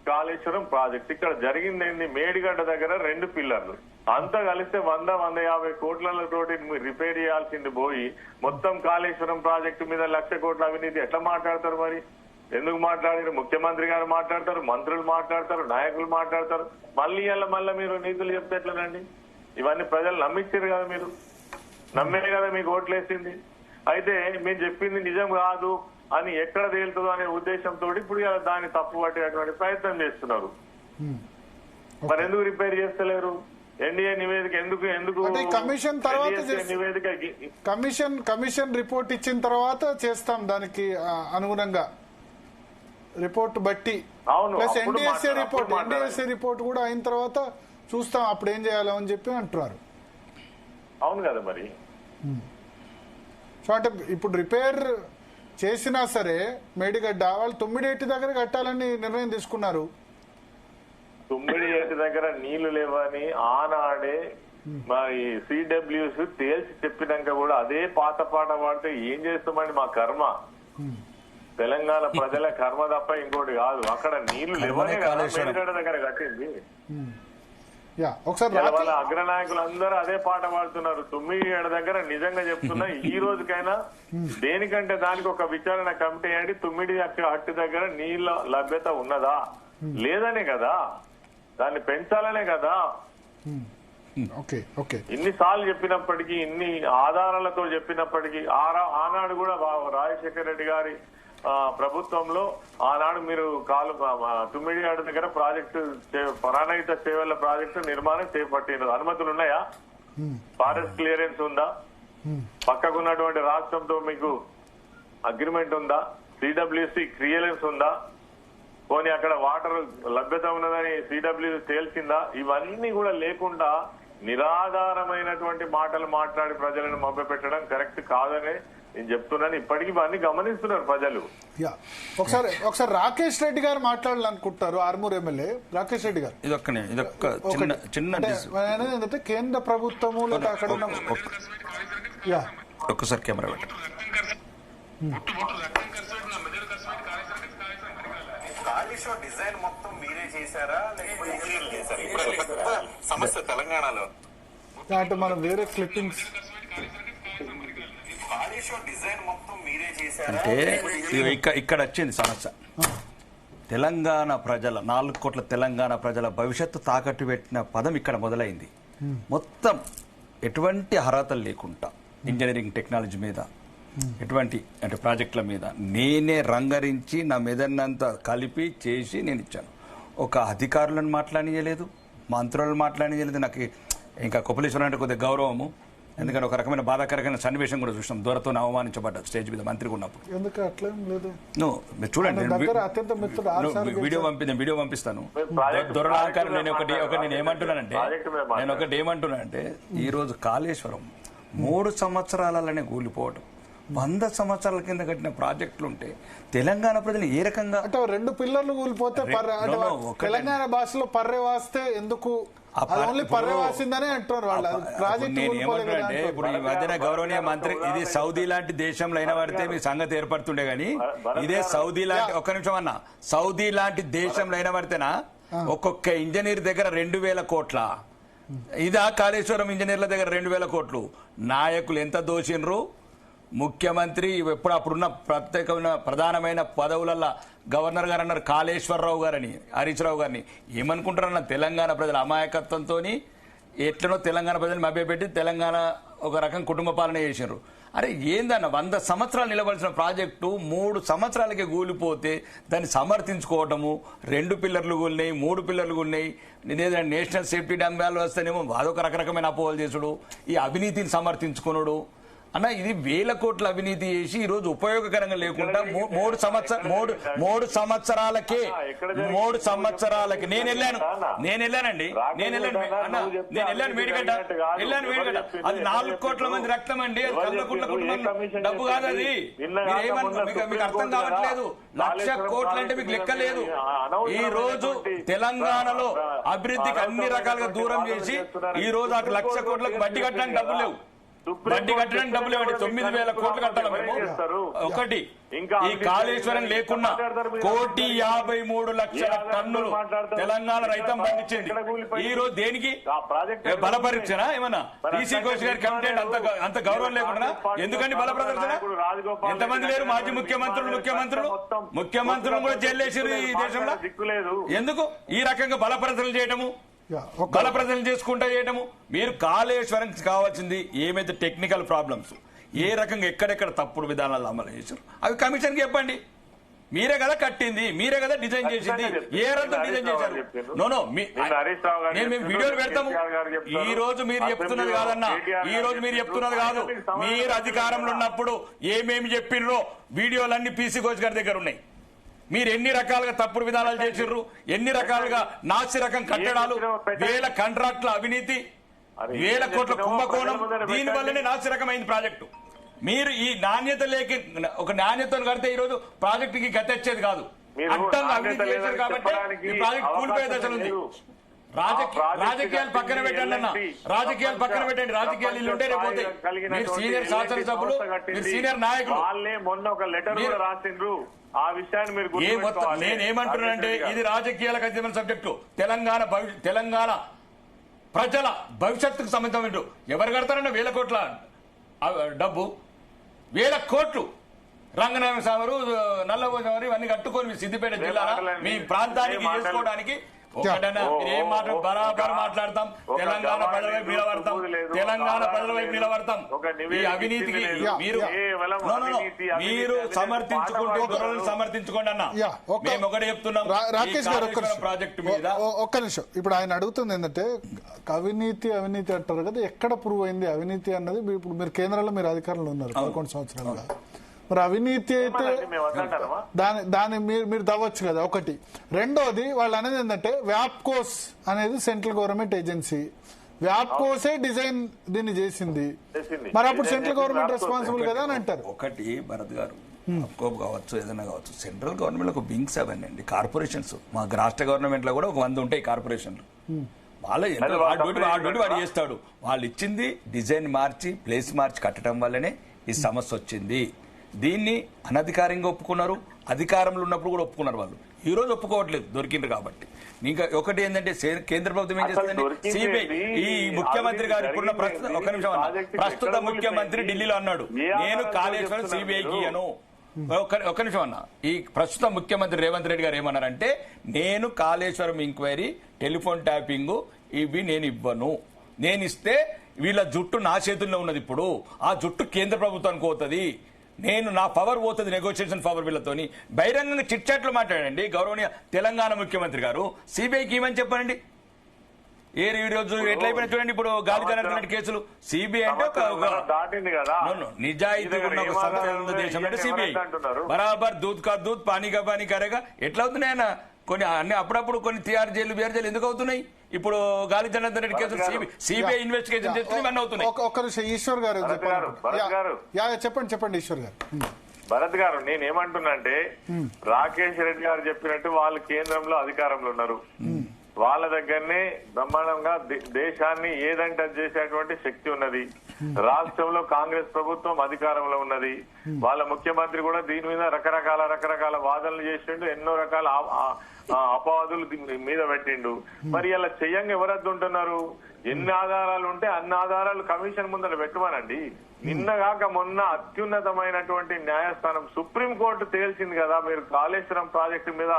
కాళేశ్వరం ప్రాజెక్ట్. ఇక్కడ జరిగింది ఏంది? మేడిగడ్డ దగ్గర 2 పిల్లర్లు అంతా కలిస్తే 100-150 కోట్లతోటి మీరు రిపేర్ చేయాల్సింది పోయి మొత్తం కాళేశ్వరం ప్రాజెక్టు మీద 1,00,000 కోట్ల అవినీతి ఎట్లా మాట్లాడతారు? మరి ఎందుకు మాట్లాడారు? ముఖ్యమంత్రి గారు మాట్లాడతారు, మంత్రులు మాట్లాడతారు, నాయకులు మాట్లాడతారు. మళ్ళీ మీరు నీతులు చెప్తే ఎట్లనండి? ఇవన్నీ ప్రజలు నమ్మించారు కదా, మీరు నమ్మే కదా మీకు ఓట్లేసింది. అయితే మీరు చెప్పింది నిజం కాదు అని ఎక్కడ తేలుతుందో అనే ఉద్దేశంతో ఇప్పుడు దాన్ని తప్పు పట్టేటువంటి ప్రయత్నం చేస్తున్నారు. మరి ఎందుకు రిపేర్ చేస్తలేరు? ఎన్డీఏ నివేదిక ఎందుకు కమిషన్ తర్వాత నివేదిక కమిషన్ రిపోర్ట్ ఇచ్చిన తర్వాత చేస్తాం, దానికి అనుగుణంగా రిపోర్ట్ బట్టి. ప్లస్ ఎన్డీఎస్ఏ రిపోర్ట్ కూడా అయిన తర్వాత చూస్తాం అప్పుడు ఏం చేయాలో అని చెప్పి అంటున్నారు. అవును కదా మరి. సో అంటే ఇప్పుడు రిపేర్ చేసినా సరే మేడిగడ్డ వాళ్ళు 9 దగ్గర కట్టాలని నిర్ణయం తీసుకున్నారు. 9 దగ్గర నీళ్లు లేవని ఆనాడే మరి సిడబ్ల్యూస్ తేల్చి చెప్పినాక కూడా అదే పాత పాట పాడితే ఏం చేస్తామండి? మా కర్మ, తెలంగాణ ప్రజల కర్మ తప్ప ఇంకోటి కాదు. అక్కడ నీళ్లు లేవని మేడిగడ్డ దగ్గర కట్టింది. వాళ్ళ అగ్రనాయకులు అందరూ అదే పాట పాడుతున్నారు. 9 దగ్గర నిజంగా చెప్తున్నా, ఈ రోజుకైనా దేనికంటే దానికి ఒక విచారణ కమిటీ అయ్యి 9 హట్టు దగ్గర నీళ్ల లభ్యత ఉన్నదా లేదనే కదా, దాన్ని పెంచాలనే కదా. ఇన్నిసార్లు చెప్పినప్పటికీ, ఇన్ని ఆధారాలతో చెప్పినప్పటికీ, ఆనాడు కూడా రాజశేఖర రెడ్డి గారి ప్రభుత్వంలో ఆనాడు మీరు 9 దగ్గర ప్రాజెక్టు ప్రాణహిత సేవల ప్రాజెక్టు నిర్మాణం చేపట్టిన అనుమతులు ఉన్నాయా? ఫారెస్ట్ క్లియరెన్స్ ఉందా? పక్కకున్నటువంటి రాష్ట్రంతో మీకు అగ్రిమెంట్ ఉందా? సిడబ్ల్యూసి క్లియరెన్స్ ఉందా? పోనీ అక్కడ వాటర్ లభ్యత ఉన్నదని సిడబ్ల్యూసి తేల్చిందా? ఇవన్నీ కూడా లేకుండా నిరాధారమైనటువంటి మాటలు మాట్లాడి ప్రజలను మభ్యపెట్టడం కరెక్ట్ కాదనే నేను చెప్తున్నాను. ఇప్పటికీ ఇవన్నీ గమనిస్తున్నారు ప్రజలు. ఒకసారి రాకేష్ రెడ్డి గారు మాట్లాడాలనుకుంటారు, ఆర్మూర్ ఎమ్మెల్యే రాకేష్ రెడ్డి గారు. ఏంటంటే కేంద్ర ప్రభుత్వము లేదా అక్కడ ఉన్న ఒక్కసారి కెమెరా డిజైన్ మొత్తం మీరే చేశారా లేకపోతే సమస్య తెలంగాణలో? అంటే మనం వేరే క్లిప్పింగ్స్ అంటే ఇక్కడ వచ్చింది సమస్య. తెలంగాణ ప్రజల 4 కోట్ల తెలంగాణ ప్రజల భవిష్యత్తు తాకట్టు పెట్టిన పదం ఇక్కడ మొదలైంది. మొత్తం ఎటువంటి అర్హతలు లేకుండా ఇంజనీరింగ్ టెక్నాలజీ మీద ఎటువంటి అంటే ప్రాజెక్టుల మీద నేనే రంగరించి నా మెదన్నంతా కలిపి చేసి నేను ఇచ్చాను. ఒక అధికారులను మాట్లాడలేదు, మంత్రులను మాట్లాడలేదు. నాకు ఇంకా కొప్పలేశ్వరం అంటే కొద్దిగా గౌరవము, ఎందుకంటే ఒక రకమైన బాధాకరమైన సన్నివేశం కూడా చూసినాం. దూరతో అవమానించబడ్డా స్టేజ్ మీద మంత్రిగా ఉన్నప్పుడు. చూడండి, వీడియో పంపిస్తాను. దొరలాంకారం నేను ఒకటి ఏమంటున్నానంటే ఈ రోజు కాళేశ్వరం 3 సంవత్సరాలనే కూలిపోవడం, 100 సంవత్సరాల కింద కట్టిన ప్రాజెక్టులు ఉంటే తెలంగాణ ప్రజలు ఏ రకంగా అంటే 2 పిల్లర్లు కూలిపోతే తెలంగాణ భాషలో పర్రె వాస్తే ఎందుకు ఓన్లీ పర్రె వాసిందనే అంటారు వాళ్ళు. ప్రాజెక్ట్ నేను ఏమంటానంటే ఇప్పుడు ఈ మధ్యన గౌరవనీయ మంత్రి ఇది సౌదీ లాంటి దేశంలో అయినా పడితే మీ సంగతి ఏర్పడుతుండే గానీ ఇదే సౌదీ లాంటి ఒక్క నిమిషం అన్న సౌదీ లాంటి దేశంలో అయినా పడితేనా ఒక్కొక్క ఇంజనీర్ దగ్గర 2,000 కోట్ల ఇదా కాళేశ్వరం ఇంజనీర్ల దగ్గర 2,000 కోట్లు. నాయకులు ఎంత దోషినరు, ముఖ్యమంత్రి ఎప్పుడు అప్పుడున్న ప్రత్యేకమైన ప్రధానమైన పదవులలో గవర్నర్ గారు అన్నారు కాళేశ్వరరావు గారని, హరీష్ రావు గారిని. ఏమనుకుంటారన్న తెలంగాణ ప్రజల అమాయకత్వంతో ఎట్లనో తెలంగాణ ప్రజలు మభ్యపెట్టి తెలంగాణ ఒక రకం కుటుంబ పాలన చేసినారు. అరే ఏందన్న 100 సంవత్సరాలు నిలబడిన ప్రాజెక్టు 3 సంవత్సరాలకే కూలిపోతే దాన్ని సమర్థించుకోవటము, 2 పిల్లర్లు కూలినాయి, 3 పిల్లర్లు కూలినాయి, నేషనల్ సేఫ్టీ డ్యామ్ వ్యాలు వస్తేనేమో అదొక రకరకమైన అపోహలు చేసుడు, ఈ అవినీతిని సమర్థించుకున్నాడు అన్న. ఇది 1000 కోట్ల అవినీతి చేసి ఈ రోజు ఉపయోగకరంగా లేకుండా 3 సంవత్సరాలకే నేను వెళ్ళానండి మేడిగడ్డ అది 4 కోట్ల మంది రక్తం అండి, అది 100 కోట్ల కుటుంబం డబ్బు కాదు అది. మీకు అర్థం కావట్లేదు. 1,00,000 కోట్లు అంటే మీకు లెక్క లేదు. ఈ రోజు తెలంగాణలో అభివృద్ధికి అన్ని రకాలుగా దూరం చేసి ఈ రోజు ఆ 1,00,000 కోట్లకు వడ్డీ కట్టడానికి డబ్బులు లేవు. వడ్డీ కట్టడానికి డబ్బులు ఇవ్వండి, 9,000 కోట్లు కట్టాలి మేము. ఒకటి ఈ కాళేశ్వరం లేకున్నా 1,53,00,000 టన్నులు తెలంగాణ రైతం పండించింది. ఈ రోజు దేనికి బలపరీక్షణ ఏమన్నా టీసీ కోచ్ గారి కమిటీ అంత గౌరవం లేకుండా ఎందుకండి బల ప్రదర్శన? ఎంతమంది లేరు మాజీ ముఖ్యమంత్రులు కూడా జైలేసారు ఈ దేశంలో. ఎందుకు ఈ రకంగా బల ప్రదర్శనలు చేయటము, బల ప్రదర్శన చేసుకుంటా చేయటము? మీరు కాళేశ్వరం కావాల్సింది ఏమైతే టెక్నికల్ ప్రాబ్లమ్స్ ఏ రకంగా ఎక్కడెక్కడ తప్పుడు విధానాలు అమలు చేశారు అవి కమిషన్ కి చెప్పండి. మీరే కదా కట్టింది, మీరే కదా డిజైన్ చేసింది, ఏ రకంగా డిజైన్ చేశారు? నేను మేము వీడియోలు పెడతాము. ఈ రోజు మీరు చెప్తున్నది కాదన్నా, ఈ రోజు మీరు చెప్తున్నది కాదు. మీరు అధికారంలో ఉన్నప్పుడు ఏమేమి చెప్పిర్రో వీడియోలన్నీ పీసీ కోచ్ గారి దగ్గర ఉన్నాయి. మీరు ఎన్ని రకాలుగా తప్పుడు విధానాలు చేసిర్రు, ఎన్ని రకాలుగా నాసి రకం కట్టడాలు, 1000 కాంట్రాక్టుల అవినీతి, 1000 కోట్ల కుంభకోణం, దీని వల్లనే నాసి రకమైంది ప్రాజెక్టు. మీరు ఈ నాణ్యత లేక ఒక నాణ్యతను కడితే ఈ రోజు ప్రాజెక్టుకి గతెచ్చేది కాదు. అడ్డంగా అవినీతి చేశారు కాబట్టి ఈ ప్రాజెక్ట్ కూలిపోయే దశలు ఉంది. రాజకీయాలు పక్కన పెట్టండి అన్న, రాజకీయాలు పక్కన పెట్టండి. రాజకీయాలు ఇల్లు ఉంటే రేపు పోతాయి. మీరు సీనియర్ శాసనసభ్యులు, మీరు సీనియర్ నాయకులు. మొన్న ఒక లెటర్ రాసిండ్రు, ఆ విషయాన్ని మీరు నేనేమంటున్నానంటే ఇది రాజకీయాలకు అతీతమైన సబ్జెక్టు. తెలంగాణ ప్రజల భవిష్యత్తుకు సంబంధించిన ఎవరు కడతారన్న 1000 కోట్ల డబ్బు, 1000 కోట్లు రంగనాయక సాగరు, నల్లబోసాగరు ఇవన్నీ కట్టుకొని మీ సిద్దిపేట జిల్లా మీ ప్రాంతానికి చేసుకోవడానికి ఏం బరాబర్ మాట్లాడతాం. తెలంగాణ ప్రజల వైపు నిలబడతాం, తెలంగాణ ప్రజల వైపు నిలబడతాం. ఈ అవినీతికి మీరు సమర్థించుకుంటూ దొరలను సమర్థించుకోండి అన్న. మేము ఒకటి చెప్తున్నాం, రాకేష్ గారు ప్రాజెక్టు మీద ఒక్క నిమిషం. ఇప్పుడు ఆయన అడుగుతుంది ఏంటంటే అవినీతి అంటారు కదా, ఎక్కడ ప్రూవ్ అయింది అవినీతి అన్నది? ఇప్పుడు మీరు కేంద్రంలో మీరు అధికారంలో ఉన్నారు 11 సంవత్సరాలుగా. మరి అవినీతి అయితే దాన్ని మీరు దవ్వచ్చు కదా, ఒకటి. రెండోది వాళ్ళు అనేది ఏంటంటే వ్యాప్కోస్ అనేది సెంట్రల్ గవర్నమెంట్ ఏజెన్సీ, వ్యాప్కోసే డిజైన్ దీన్ని చేసింది, మరి అప్పుడు సెంట్రల్ గవర్నమెంట్ రెస్పాన్సిబుల్ కదా అని అంటారు. ఒకటి భరత్ గారు కావచ్చు, ఏదైనా కావచ్చు, సెంట్రల్ గవర్నమెంట్ ఒక వింగ్స్ అవన్నీ అండి, కార్పొరేషన్స్. మా రాష్ట్ర గవర్నమెంట్ లో కూడా ఒక 100 ఉంటాయి కార్పొరేషన్లు. వాడు చేస్తాడు. వాళ్ళు ఇచ్చింది డిజైన్ మార్చి ప్లేస్ మార్చి కట్టడం వల్లనే ఈ సమస్య వచ్చింది. దీన్ని అనధికారంగా ఒప్పుకున్నారు, అధికారంలో ఉన్నప్పుడు కూడా ఒప్పుకున్నారు. వాళ్ళు ఈ రోజు ఒప్పుకోవట్లేదు, దొరికిండ్రు కాబట్టి. ఇంకా ఒకటి ఏంటంటే కేంద్ర ప్రభుత్వం ఏం చేస్తుందంటే సిబిఐ, ఈ ముఖ్యమంత్రి గారు ఇప్పుడున్న ప్రస్తుత ముఖ్యమంత్రి ఢిల్లీలో అన్నాడు, నేను కాళేశ్వరం సిబిఐకి అను. ఒక్క నిమిషం అన్న. ఈ ప్రస్తుత ముఖ్యమంత్రి రేవంత్ రెడ్డి గారు ఏమన్నారంటే, నేను కాళేశ్వరం ఎంక్వైరీ, టెలిఫోన్ ట్యాపింగ్ ఇవి నేను ఇవ్వను, నేను ఇస్తే వీళ్ళ జుట్టు నా చేతుల్లో ఉన్నది, ఇప్పుడు ఆ జుట్టు కేంద్ర ప్రభుత్వానికి పోతుంది, నేను నా పవర్ పోతుంది, నెగోషియేషన్ పవర్ వీళ్ళతోని బహిరంగంగా చిట్ చాట్లు మాట్లాడండి గౌరవనీయ తెలంగాణ ముఖ్యమంత్రి గారు. సిబిఐకి ఏమని చెప్పండి? ఏ రోజు ఎట్లయిపోయినా చూడండి. ఇప్పుడు గాలి జనార్దన్ కేసులు సిబిఐ అంటే నిజాయితీ ఉన్న ఒక సంస్థ దేశం అంటే సిబిఐ. బరాబర్ దూద్ కా దూద్ పానీ కా పానీ కరేగా ఎట్లా అవుతున్నాయి అన్న? కొన్ని అన్ని అప్పుడప్పుడు కొన్ని తిహార్ జైలు, బీహార్ జైలు ఎందుకు అవుతున్నాయి? ఇప్పుడు గాలి Janardhan Reddy case CBI investigation చేస్తే ఇవన్నీ అవుతున్నాయి. ఒక్క నిమిషం ఈశ్వర్ గారు చెప్పండి ఈశ్వర్ గారు. భరత్ గారు నేనేమంటున్నా అంటే రాకేష్ రెడ్డి గారు చెప్పినట్టు వాళ్ళు కేంద్రంలో అధికారంలో ఉన్నారు. వాళ్ళ దగ్గరనే బ్రహ్మాండంగా దేశాన్ని ఏదంటే చేసేటువంటి శక్తి ఉన్నది. రాష్ట్రంలో కాంగ్రెస్ ప్రభుత్వం అధికారంలో ఉన్నది. వాళ్ళ ముఖ్యమంత్రి కూడా దీని మీద రకరకాల వాదనలు చేసిండు, ఎన్నో రకాల అపవాదులు మీద పెట్టిండు. మరి అలా చెయ్యంగా ఎవరద్దు ఉంటున్నారు? ఎన్ని ఆధారాలు ఉంటే అన్ని ఆధారాలు కమిషన్ ముందర పెట్టమనండి. నిన్నగాక మొన్న అత్యున్నతమైనటువంటి న్యాయస్థానం సుప్రీంకోర్టు తేల్చింది కదా, మీరు కాళేశ్వరం ప్రాజెక్టు మీద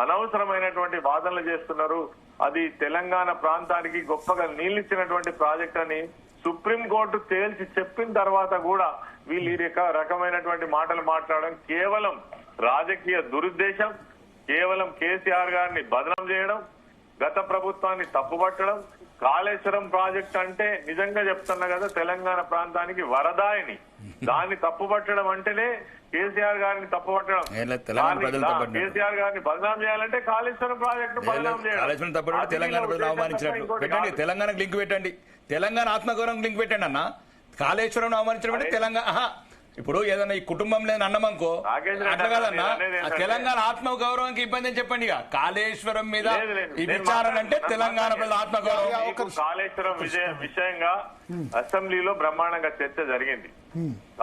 అనవసరమైనటువంటి వాదనలు చేస్తున్నారు, అది తెలంగాణ ప్రాంతానికి గొప్పగా నీళ్ళిచ్చినటువంటి ప్రాజెక్ట్ అని సుప్రీంకోర్టు తేల్చి చెప్పిన తర్వాత కూడా వీళ్ళు ఈ రకమైనటువంటి మాటలు మాట్లాడడం కేవలం రాజకీయ దురుద్దేశం, కేవలం కేసీఆర్ గారిని బదనం చేయడం, గత ప్రభుత్వాన్ని తప్పుపట్టడం. కాళేశ్వరం ప్రాజెక్ట్ అంటే నిజంగా చెప్తున్నా కదా తెలంగాణ ప్రాంతానికి వరదాయని, దాన్ని తప్పుపట్టడం అంటేనే కేసీఆర్ గారిని తప్పుపట్టడం. కేసీఆర్ గారిని బదనాం చేయాలంటే కాళేశ్వరం ప్రాజెక్టు బదనాం చేయాలి. తెలంగాణ ప్రజలు అవమానించినట్టు పెట్టండి, తెలంగాణకు లింక్ పెట్టండి, తెలంగాణ ఆత్మగౌరవం లింక్ పెట్టండి అన్న. కాళేశ్వరం అవమానించడం తెలంగాణ ఇప్పుడు ఏదన్నా ఈ కుటుంబం లేని అన్నమనుకో అట్లా కాదన్నా, తెలంగాణ ఆత్మగౌరవానికి ఇబ్బంది అని చెప్పండి. కాళేశ్వరం మీద ఈ విచారణ అంటే తెలంగాణ ప్రజల ఆత్మగౌరవం. కాళేశ్వరం విషయంగా అసెంబ్లీలో బ్రహ్మాండంగా చర్చ జరిగింది.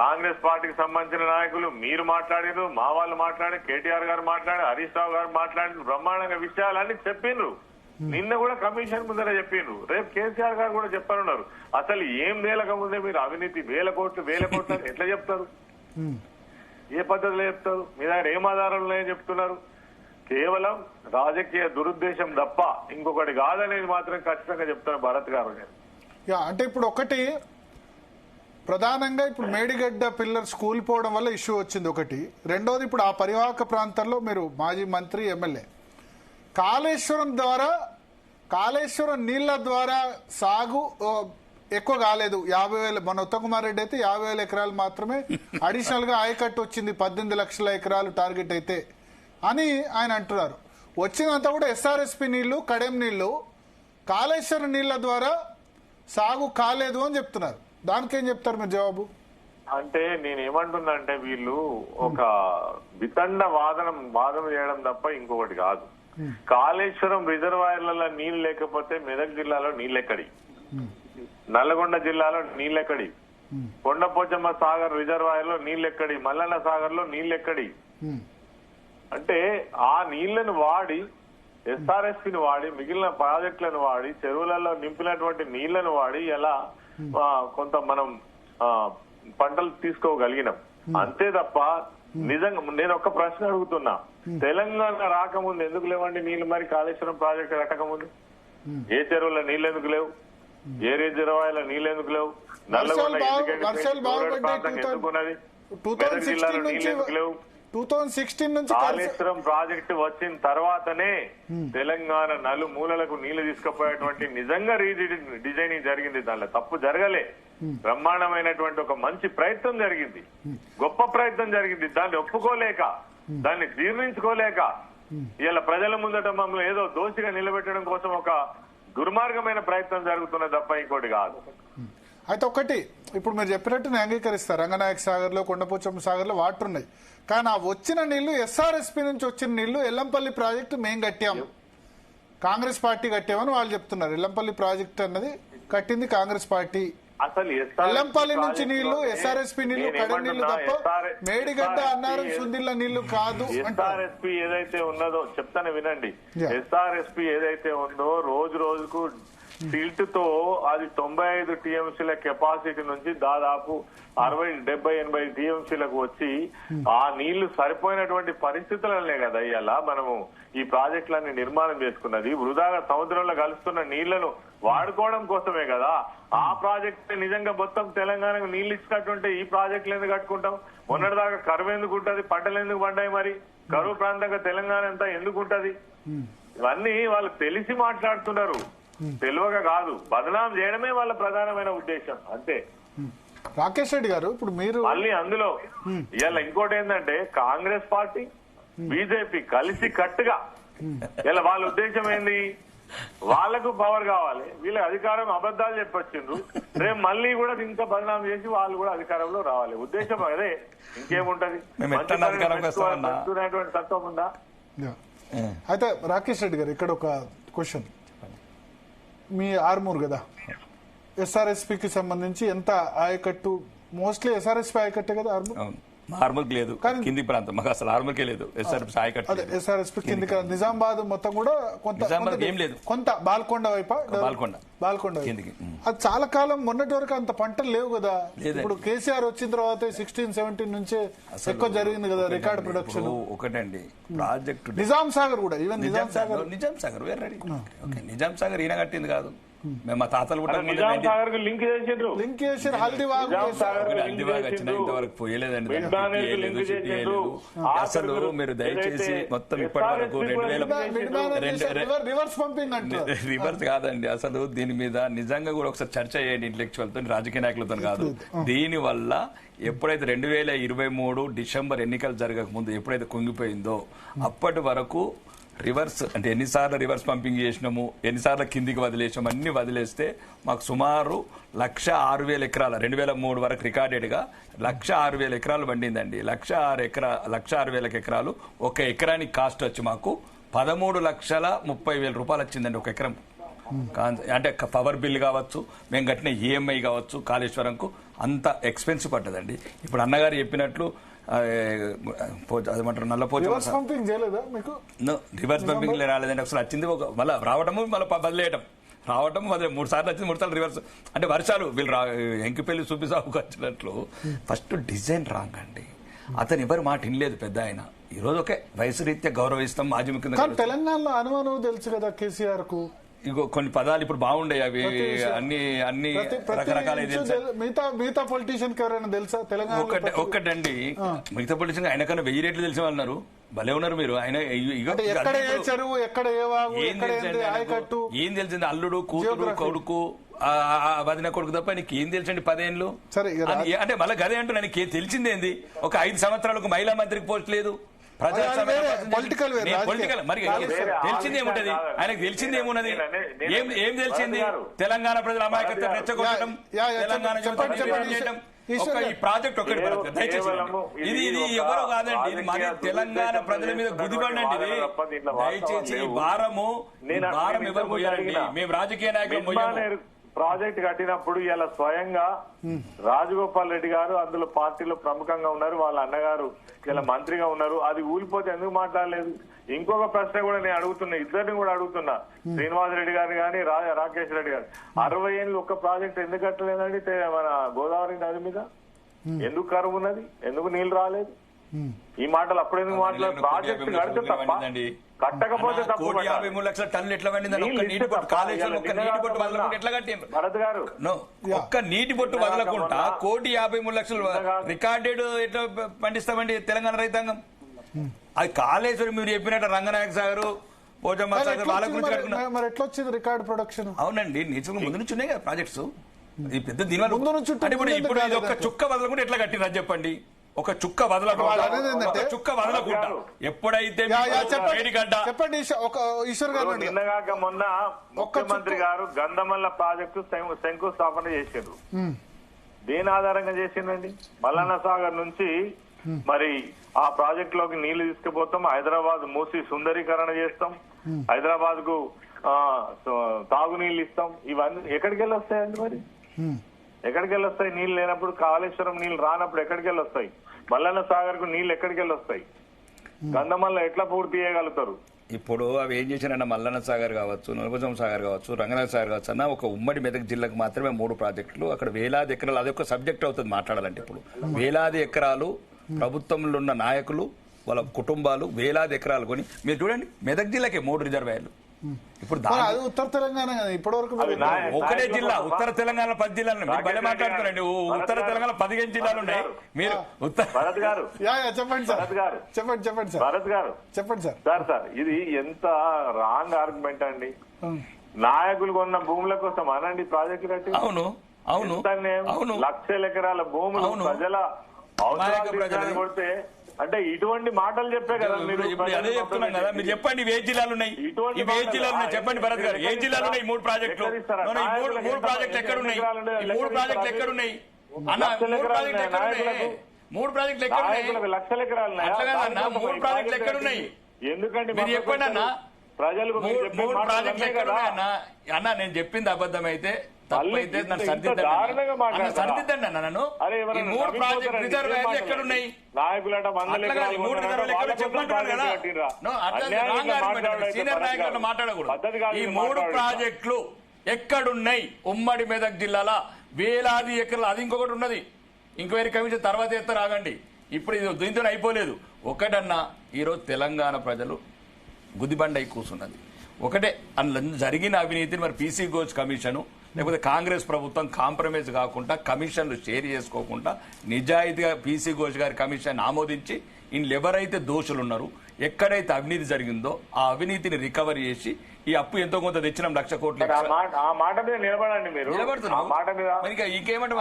కాంగ్రెస్ పార్టీకి సంబంధించిన నాయకులు మీరు మాట్లాడారు, మా వాళ్ళు మాట్లాడారు, కేటీఆర్ గారు మాట్లాడారు, హరీష్ రావు గారు మాట్లాడారు, బ్రహ్మాండంగా విషయాలన్నీ చెప్పిండ్రు. నిన్న కూడా కమిషన్ ముందర చెప్పిండ్రు, రేపు కేసీఆర్ గారు కూడా చెప్పనున్నారు. అసలు ఏం వేలక ముందే మీరు అవినీతి వేల కోట్లు ఎట్లా చెప్తారు? ఏ పద్ధతిలో చెప్తారు? మీ దగ్గర ఏం ఆధారాలు చెప్తున్నారు? కేవలం రాజకీయ దురుద్దేశం తప్ప ఇంకొకటి కాదనేది మాత్రం ఖచ్చితంగా చెప్తారు భరత్ గారు. అంటే ఇప్పుడు ఒకటి ప్రధానంగా ఇప్పుడు మేడిగడ్డ పిల్లర్స్ కూలిపోవడం వల్ల ఇష్యూ వచ్చింది ఒకటి. రెండోది ఇప్పుడు ఆ పరివాహక ప్రాంతాల్లో మీరు మాజీ మంత్రి ఎమ్మెల్యే, కాళేశ్వరం నీళ్ల ద్వారా సాగు ఎక్కువ కాలేదు. 50,000 మన ఉత్తమ్ రెడ్డి అయితే 50,000 ఎకరాలు మాత్రమే అడిషనల్ గా ఆయకట్టు వచ్చింది, 18 లక్షల ఎకరాలు టార్గెట్ అయితే అని ఆయన అంటున్నారు. వచ్చినంత కూడా ఎస్ఆర్ఎస్పి నీళ్లు, కడెం నీళ్లు, కాళేశ్వరం నీళ్ల ద్వారా సాగు కాలేదు అని చెప్తున్నారు. దానికేం చెప్తారు మీరు జవాబు? అంటే నేనేమంటున్నా అంటే వీళ్ళు ఒక వితండ వాదన చేయడం తప్ప ఇంకొకటి కాదు. కాళేశ్వరం రిజర్వాయర్లలో నీళ్లు లేకపోతే మెదక్ జిల్లాలో నీళ్ళెక్కడి, నల్లగొండ జిల్లాలో నీళ్ళెక్కడి, కొండపోచమ్మ సాగర్ రిజర్వాయర్ లో నీళ్ళెక్కడి, మల్లన్న సాగర్ లో నీళ్ళెక్కడి. అంటే ఆ నీళ్లను వాడి ఎస్ఆర్ఎస్పిని వాడి మిగిలిన ప్రాజెక్టులను వాడి చెరువులలో నింపినటువంటి నీళ్లను వాడి ఎలా కొంత మనం పంటలు తీసుకోగలిగినాం అంతే తప్ప. నిజంగా నేను ఒక ప్రశ్న అడుగుతున్నా, తెలంగాణ రాకముందు ఎందుకు లేవండి నీళ్లు? మరి కాళేశ్వరం ప్రాజెక్టు కట్టకముందు ఏ చెరువుల నీళ్ళు ఎందుకు లేవు? ఏ రిజర్వాయర్ల నీళ్ళు ఎందుకు లేవు? నల్లగొండ ఎందుకున్నది? మెదక్ జిల్లాలో నీళ్ళు ఎందుకు లేవు? 2016 నుంచి కాళేశ్వరం ప్రాజెక్టు వచ్చిన తర్వాతనే తెలంగాణ నలుమూలలకు నీళ్లు తీసుకుపోయేటువంటి నిజంగా డిజైనింగ్ జరిగింది. దానిలో తప్పు జరగలే. బ్రహ్మాండమైనటువంటి ఒక మంచి ప్రయత్నం జరిగింది, గొప్ప ప్రయత్నం జరిగింది. దాన్ని ఒప్పుకోలేక, దాన్ని జీర్ణించుకోలేక ఇలా ప్రజల ముందట మమ్మల్ని ఏదో దోషిగా నిలబెట్టడం కోసం ఒక దుర్మార్గమైన ప్రయత్నం జరుగుతున్నది తప్ప ఇంకోటి కాదు. అయితే ఒకటి ఇప్పుడు మీరు చెప్పినట్టు నేను అంగీకరిస్తారు, రంగనాయక సాగర్ లో, కొండపోచమ్మ సాగర్ లో వాటర్ ఉన్నాయి. కానీ ఆ వచ్చిన నీళ్లు ఎస్ఆర్ఎస్పి నుంచి వచ్చిన నీళ్లు ఎల్లంపల్లి ప్రాజెక్టు మేం కట్టాము, కాంగ్రెస్ పార్టీ కట్టామని వాళ్ళు చెప్తున్నారు. ఎల్లంపల్లి ప్రాజెక్ట్ అన్నది కట్టింది కాంగ్రెస్ పార్టీ. అసలు ఎల్లంపల్లి నుంచి నీళ్లు ఎస్ఆర్ఎస్పి నీళ్లు, కడ నీళ్లు తప్ప మేడిగడ్డ అన్నారం సుందిల్ల నీళ్లు కాదు. ఎస్ఆర్ఎస్పి ఏదైతే ఉన్నదో చెప్తాను వినండి. ఎస్ఆర్ఎస్పి ఏదైతే ఉందో రోజు రోజుకు సిల్ట్ తో అది 95 టీఎంసీల కెపాసిటీ నుంచి దాదాపు 60, 70, 80 టీఎంసీలకు వచ్చి ఆ నీళ్లు సరిపోయినటువంటి పరిస్థితులనే కదా ఇవాళ మనము ఈ ప్రాజెక్టులన్నీ నిర్మాణం చేసుకున్నది. వృధాగా సముద్రంలో కలుస్తున్న నీళ్లను వాడుకోవడం కోసమే కదా. ఆ ప్రాజెక్ట్ నిజంగా మొత్తం తెలంగాణకు నీళ్లు ఇచ్చినట్టుంటే ఈ ప్రాజెక్టులు ఎందుకు కట్టుకుంటాం? మొన్నటిదాకా కరువు ఎందుకు ఉంటది? పంటలు ఎందుకు పండాయి? మరి కరువు ప్రాంతంగా తెలంగాణ అంతా ఎందుకు ఉంటది? ఇవన్నీ వాళ్ళు తెలిసి మాట్లాడుతున్నారు, తెలివగా కాదు. బదనాం చేయడమే వాళ్ళ ప్రధానమైన ఉద్దేశం అంతే. రాకేష్ రెడ్డి గారు ఇప్పుడు మీరు మళ్ళీ అందులో ఇలా ఇంకోటి ఏంటంటే కాంగ్రెస్ పార్టీ బీజేపీ కలిసి కట్టుగా ఇలా వాళ్ళ ఉద్దేశం ఏంది? వాళ్ళకు పవర్ కావాలి, వీళ్ళ అధికారం అబద్ధాలు చెప్పొచ్చిండ్రు, రేపు మళ్ళీ కూడా ఇంకా బదనాం చేసి వాళ్ళు కూడా అధికారంలో రావాలి. ఉద్దేశం అదే, ఇంకేముంటది? మేము ఎట్లా అధికారంలోకి వస్తామన్నా? పెట్టుకునేటువంటి తత్వం ఉందా? అయితే రాకేష్ రెడ్డి గారు ఇక్కడ ఒక క్వశ్చన్, మీ ఆర్మూర్ కదా, ఎస్ఆర్ఎస్పీకి సంబంధించి ఎంత ఆయకట్టు, మోస్ట్లీ ఎస్ఆర్ఎస్పీ ఆయకట్టే కదా ఆర్మూర్? ఆర్మూర్కి లేదు, కింది ప్రాంతం మాకు అసలు ఆర్మూర్కే లేదు. ఎస్ఆర్ఎస్పీ ఆయకట్టు అదే ఎస్ఆర్ఎస్పీ కింది నిజామాబాద్ మొత్తం కూడా కొంత ఏం లేదు, కొంత బాల్కొండ వైపు, బాల్కొండ కిందికి. అది చాలా కాలం మొన్నటి వరకు అంత పంటలు లేవు కదా. ఇప్పుడు కేసీఆర్ వచ్చిన తర్వాత 16-17 నుంచే ఎక్కువ జరిగింది కదా రికార్డ్ ప్రొడక్షన్. ఒకటండి ప్రాజెక్టు నిజాం సాగర్ కూడా, ఈవెన్ నిజాం సాగర్ వేరే నిజాం సాగర్ ఈయన కట్టింది కాదు, మేము మా తాతలు నిజాం సాగర్ కు లింక్ చేసిండ్రు, లింక్ చేసి హల్దీవాగ్ ఇంతవరకు పోయలేదండి. అసలు మీరు దయచేసి మొత్తం ఇప్పటి వరకు రివర్స్ పంపింగ్ అంటే రివర్స్ కాదండి, అసలు దీని మీద నిజంగా కూడా ఒకసారి చర్చ చేయండి ఇంటలెక్చువల్ తో, రాజకీయ నాయకులతో కాదు. దీని వల్ల ఎప్పుడైతే 2023 డిసెంబర్ ఎన్నికలు జరగక ముందు ఎప్పుడైతే కుంగిపోయిందో అప్పటి వరకు రివర్స్ అంటే ఎన్నిసార్లు రివర్స్ పంపింగ్ చేసినాము, ఎన్నిసార్లు కిందికి వదిలేసాము, అన్ని వదిలేస్తే మాకు సుమారు 106,000 ఎకరాలు 2003 వరకు రికార్డెడ్ గా 106,000 ఎకరాలు పండిందండి. 106,000 ఎకరాలు, ఒక ఎకరానికి కాస్ట్ వచ్చి మాకు 13,30,000 రూపాయలు వచ్చిందండి ఒక ఎకరం. అంటే పవర్ బిల్ కావచ్చు, మేము కట్టిన ఈఎంఐ కావచ్చు, కాళేశ్వరంకు అంత ఎక్స్పెన్సివ్ పడ్డదండి. ఇప్పుడు అన్నగారు చెప్పినట్లు అదేమంటారు రివర్స్ పంపింగ్ చేయలేదా మీకు? రివర్స్ పంపింగ్ రాలేదండి, అసలు వచ్చింది ఒక మళ్ళీ రావటము మళ్ళీ బదిలేయటం, రావటం 3 సార్లు వచ్చింది, 3 సార్లు రివర్స్. అంటే వర్షాలు వీళ్ళు ఎంకిపల్లి చూపిసాగుకు వచ్చినట్లు ఫస్ట్ డిజైన్ రాంగ్ అండి. అతను ఎవరు మాట వినలేదు పెద్ద ఆయన. ఈ రోజు ఒకే వయసు రీత్యా గౌరవిస్తాం, మాజీ ముఖ్యమంత్రి. తెలంగాణలో అనుమానం తెలుసు కదా కేసీఆర్ కు, ఇగో కొన్ని పదాలు ఇప్పుడు బాగుండే, అవి అన్ని రకరకాల మిగతా పొలిటీషియన్ ఎవరైనా తెలుసా తెలంగాణ? ఒక్కటండి, మిగతా పొలిటీషియన్ ఆయన కన్నా 1000 రెట్లు తెలిసిన వాళ్ళు భలే ఉన్నారు మీరు. ఆయన ఎక్కడ ఏ చెరువు, ఎక్కడ ఏ వాగు, ఏం తెలిసింది? అల్లుడు, కూతురు, కొడుకు, వదిన కొడుకు తప్ప నీకు ఏం తెలుసండి 10 ఏళ్ళు? అంటే మళ్ళీ గదే అంటూ నాకు తెలిసిందేంది? ఒక 5 సంవత్సరాలకు మహిళా మంత్రికి పోస్ట్ లేదు, పొలిటికల్ మరి తెలిసింది ఏముంటది? ఆయనకు తెలిసింది ఏమున్నది? ఏం తెలిసింది? తెలంగాణ ప్రజల అమాయకత్వం రెచ్చగొట్టడం, తెలంగాణ చేయడం. ఈ ప్రాజెక్ట్ ఒకటి దయచేసి, ఇది ఎవరో కాదండి, ఇది మరి తెలంగాణ ప్రజల మీద గుదిపడండి. ఇది దయచేసి ఈ భారం ఎవరు పోయారండి? మేము రాజకీయ నాయకులు పోయాము. ప్రాజెక్ట్ కట్టినప్పుడు ఇలా స్వయంగా రాజగోపాల్ రెడ్డి గారు అందులో పార్టీలో ప్రముఖంగా ఉన్నారు, వాళ్ళ అన్నగారు ఇలా మంత్రిగా ఉన్నారు. అది ఊలిపోతే ఎందుకు మాట్లాడలేదు? ఇంకొక ప్రశ్న కూడా నేను అడుగుతున్నా, ఇద్దరిని కూడా అడుగుతున్నా, శ్రీనివాస్ రెడ్డి గారిని కానీ రాకేష్ రెడ్డి గారు. 60 ఏళ్ళు ఒక్క ప్రాజెక్ట్ ఎందుకు కట్టలేదండి మన గోదావరి నది మీద? ఎందుకు కరువు ఉన్నది? ఎందుకు నీళ్లు రాలేదు? ఈ మాటలు అప్పుడెందుకు మాట్లాడు? ప్రాజెక్ట్ కడితే తప్ప, కట్టకపోతే తప్పు. 153 లక్షల టన్నులు ఎట్లా పండిందని ఒక్క నీటి బొట్టు కాళేశ్వరం ఒక్క నీటి బొట్టు వదలకుండా ఎట్లా కట్టిండ్రు? భరత్ గారు, ఒక్క నీటి బొట్టు వదలకుండా 153 లక్షలు రికార్డెడ్ ఎట్లా పండిస్తామండి తెలంగాణ రైతాంగం? అది కాళేశ్వరం మీరు చెప్పినట్టు రంగనాయక సాగర్, పోచమ్మ సాగర్ వాళ్ళ గురించి మరి ఎట్లా వచ్చింది రికార్డ్ ప్రొడక్షన్? అవునండి, నిజంగా ముందు నుంచి ఉన్నాయి కదా ప్రాజెక్ట్స్. ఈ పెద్ద దీనివల్ల ఇప్పుడు ఇది ఒక్క చుక్క వదలకుండా ఎట్లా కట్టినా చెప్పండి? ఒక చుక్క వదలకుండా ఎప్పుడైతే చెప్పండి ఈశ్వర్ గారు, నిన్నగాక మొన్న ముఖ్యమంత్రి గారు గంధమల్ల ప్రాజెక్టు శంకుస్థాపన చేసిండ్రు. దేని ఆధారంగా చేసిందండి? మల్లన్న సాగర్ నుంచి మరి ఆ ప్రాజెక్ట్ లోకి నీళ్లు తీసుకుపోతాం, హైదరాబాద్ మూసి సుందరీకరణ చేస్తాం, హైదరాబాద్ కు తాగునీళ్ళు ఇస్తాం. ఇవన్నీ ఎక్కడికి వెళ్ళి వస్తాయండి? మరి ఎక్కడికి వెళ్ళి వస్తాయి? నీళ్లు లేనప్పుడు, కాళేశ్వరం నీళ్లు రానప్పుడు ఎక్కడికి వెళ్ళి వస్తాయి? మల్లన్న సాగర్ కు నీళ్లు ఎక్కడికి వెళ్ళి వస్తాయి? గంధమల్ల ఎట్లా పూర్తి చేయగలుగుతారు? ఇప్పుడు అవి ఏం చేశారన్న మల్లన్న సాగర్ కావచ్చు, నలభజం సాగర్ కావచ్చు, రంగనాథ సాగర్ కావచ్చు అన్న ఒక ఉమ్మడి మెదక్ జిల్లాకు మాత్రమే 3 ప్రాజెక్టులు. అక్కడ వేలాది ఎకరాలు, అదొక సబ్జెక్ట్ అవుతుంది మాట్లాడాలంటే. ఇప్పుడు వేలాది ఎకరాలు ప్రభుత్వంలో ఉన్న నాయకులు వాళ్ళ కుటుంబాలు వేలాది ఎకరాలు కొని, మీరు చూడండి మెదక్ జిల్లాకే 3 రిజర్వాయర్లు. ఇప్పుడు ఉత్తర తెలంగాణ ఇప్పటివరకు ఒకటే జిల్లా, ఉత్తర తెలంగాణ 10 జిల్లాలు మీరు భలే మాట్లాడుతున్నారండి. ఉత్తర తెలంగాణ 15 జిల్లాలు ఉన్నాయి. మీరు భరత్ గారు చెప్పండి సార్, చెప్పండి సార్, భరత్ గారు చెప్పండి సార్. సార్ ఇది ఎంత రాంగ్ ఆర్గ్యుమెంట్ అండి? నాయకులు కొన్న భూముల కోసం అనండి ప్రాజెక్టు కట్టి. అవును అవును అవును, లక్షల ఎకరాల భూములు ప్రజల అవసరాలు కొడితే అంటే ఇటువంటి మాటలు చెప్పే కదా మీరు ఇప్పుడు అదే చెప్తున్నాం కదా, మీరు చెప్పండి ఇవి ఏ జిల్లాలు ఉన్నాయి, ఇవి ఏ జిల్లాలు ఉన్నాయి చెప్పండి భరత్ గారు, ఏ జిల్లాలు ఉన్నాయి 3 ప్రాజెక్టులు? మూడు ప్రాజెక్టులు ఎక్కడున్నాయి? ఈ 3 ప్రాజెక్టులు ఎక్కడున్నాయి అన్న? 3 ప్రాజెక్టులు ఎక్కడున్నాయి? 3 ప్రాజెక్టులు ఎక్కడున్నాయి? లక్షల ఎకరాలు అట్లా కాదన్నా, 3 ప్రాజెక్టులు ఎక్కడున్నాయి? ఎందుకంటే మీరు చెప్పండి అన్న. ప్రజలకు 3 ప్రాజెక్టులు ఎక్కడున్నాయి అన్న? అన్న నేను చెప్పింది అబద్ధం అయితే తప్పైతే నన్ను సరిదిద్దండి అన్న. నన్ను ఈ 3 ప్రాజెక్ట్ రిజర్వాయర్లు ఎక్కడున్నాయి? నాయకులట 3 రిజర్వాయర్లు చెప్పమంటున్నాను కదా. సీనియర్ నాయకులను మాట్లాడకూడదు. ఈ 3 ప్రాజెక్టులు ఎక్కడున్నాయి? ఉమ్మడి మెదక్ జిల్లాలో వేలాది ఎకరాలు. అది ఇంకొకటి ఉన్నది, ఇంక్వైరీ కమిషన్ తర్వాత ఎత్తారు, ఆగండి. ఇప్పుడు ఇది దీంతో అయిపోలేదు. ఒకటన్నా ఈరోజు తెలంగాణ ప్రజలు గుదిబండ అయి కూర్చున్నది ఒకటే, అందులో జరిగిన అవినీతిని మరి పీసీ ఘోష్ కమిషను లేకపోతే కాంగ్రెస్ ప్రభుత్వం కాంప్రమైజ్ కాకుండా కమిషన్లు షేర్ చేసుకోకుండా నిజాయితీగా పీసీ ఘోష్ గారి కమిషన్ ఆమోదించి ఇందులో ఎవరైతే దోషులు ఉన్నారో, ఎక్కడైతే అవినీతి జరిగిందో ఆ అవినీతిని రికవరీ చేసి ఈ అప్పు ఎంతో కొంత తెచ్చినాం 1,00,000 కోట్లు. ఆ మాట మీద నిలబడండి మీరు. నిలబడుతున్నాం. ఇంకా ఇంకేమంటే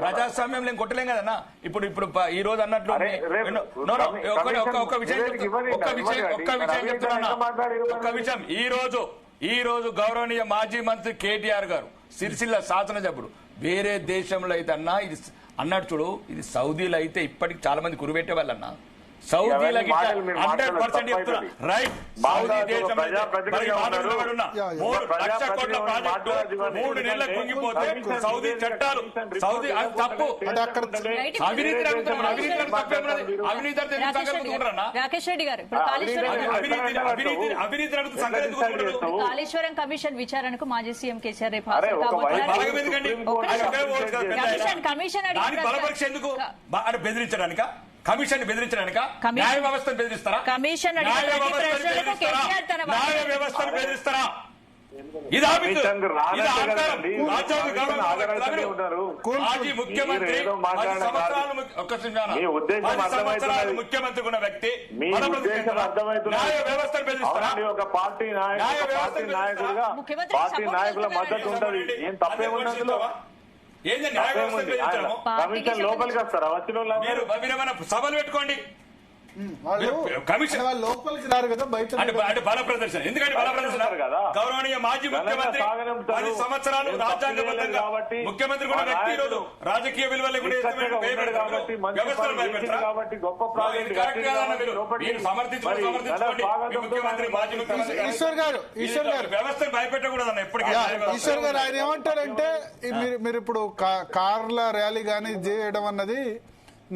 ప్రజాస్వామ్యం నేను కొట్టలేం కదన్నా. ఇప్పుడు ఈ రోజు అన్నట్లు ఒక్క విషయం చెప్తున్నా. ఒక్క విషయం, ఈ రోజు గౌరవనీయ మాజీ మంత్రి కేటీఆర్ గారు సిరిసిల్ల శాసనసభ్యుడు వేరే దేశంలో అయితే అన్నా ఇది అన్నట్టు చూడు, ఇది సౌదీలో అయితే ఇప్పటికి చాలా మంది కురిపెట్టే వాళ్ళన్నా. సౌదీలకి 100% చెప్తున్నా రైట్. సౌదీ దేశంలో 3,00,000 కోట్ల ప్రాజెక్టు 3 నెలలకు కుంగిపోతే సౌదీ చట్టాలు, సౌదీ అది తప్పు. అవినీతి కాళేశ్వరం కమిషన్ విచారణకు మాజీ సీఎం కేసీఆర్ రేపు బలపరీక్ష ఎందుకు బెదిరించడానిక? కమిషన్ బెదిరించడానిక? న్యాయ వ్యవస్థను బెదిరిస్తారా? న్యాయ వ్యవస్థను బెదిరిస్తారా? ఇది మాజీ ముఖ్యమంత్రి 10 సంవత్సరాలు ముఖ్యమంత్రి ఉన్న వ్యక్తి న్యాయ వ్యవస్థను బెదిరిస్తారా? ఒక పార్టీ నాయకుల మద్దతు ఉంటది. ఏం తప్పేముంది? కమిషన్ లోపలికి వస్తారా? వచ్చిన సభలు పెట్టుకోండి. కమిషన్ లోపలికి రారు కదా, బయట అంటే బల ప్రదర్శన. ఎందుకంటే బల ప్రదర్శన గౌరవనీయ మాజీ ముఖ్యమంత్రి 10 సంవత్సరాలు రాజ్యాంగబద్ధంగా ముఖ్యమంత్రి కూడా వ్యక్తి ఈరోజు రాజకీయ విలువలు వ్యవస్థలు భయపెడతారు. గొప్ప ప్రాజెక్ట్ ఈశ్వర్ గారు వ్యవస్థను భయపెట్టకూడదన్న ఎప్పటికీ. ఈశ్వర్ గారు ఆయన ఏమంటారంటే మీరు ఇప్పుడు కార్ల ర్యాలీ గానీ చేయడం అన్నది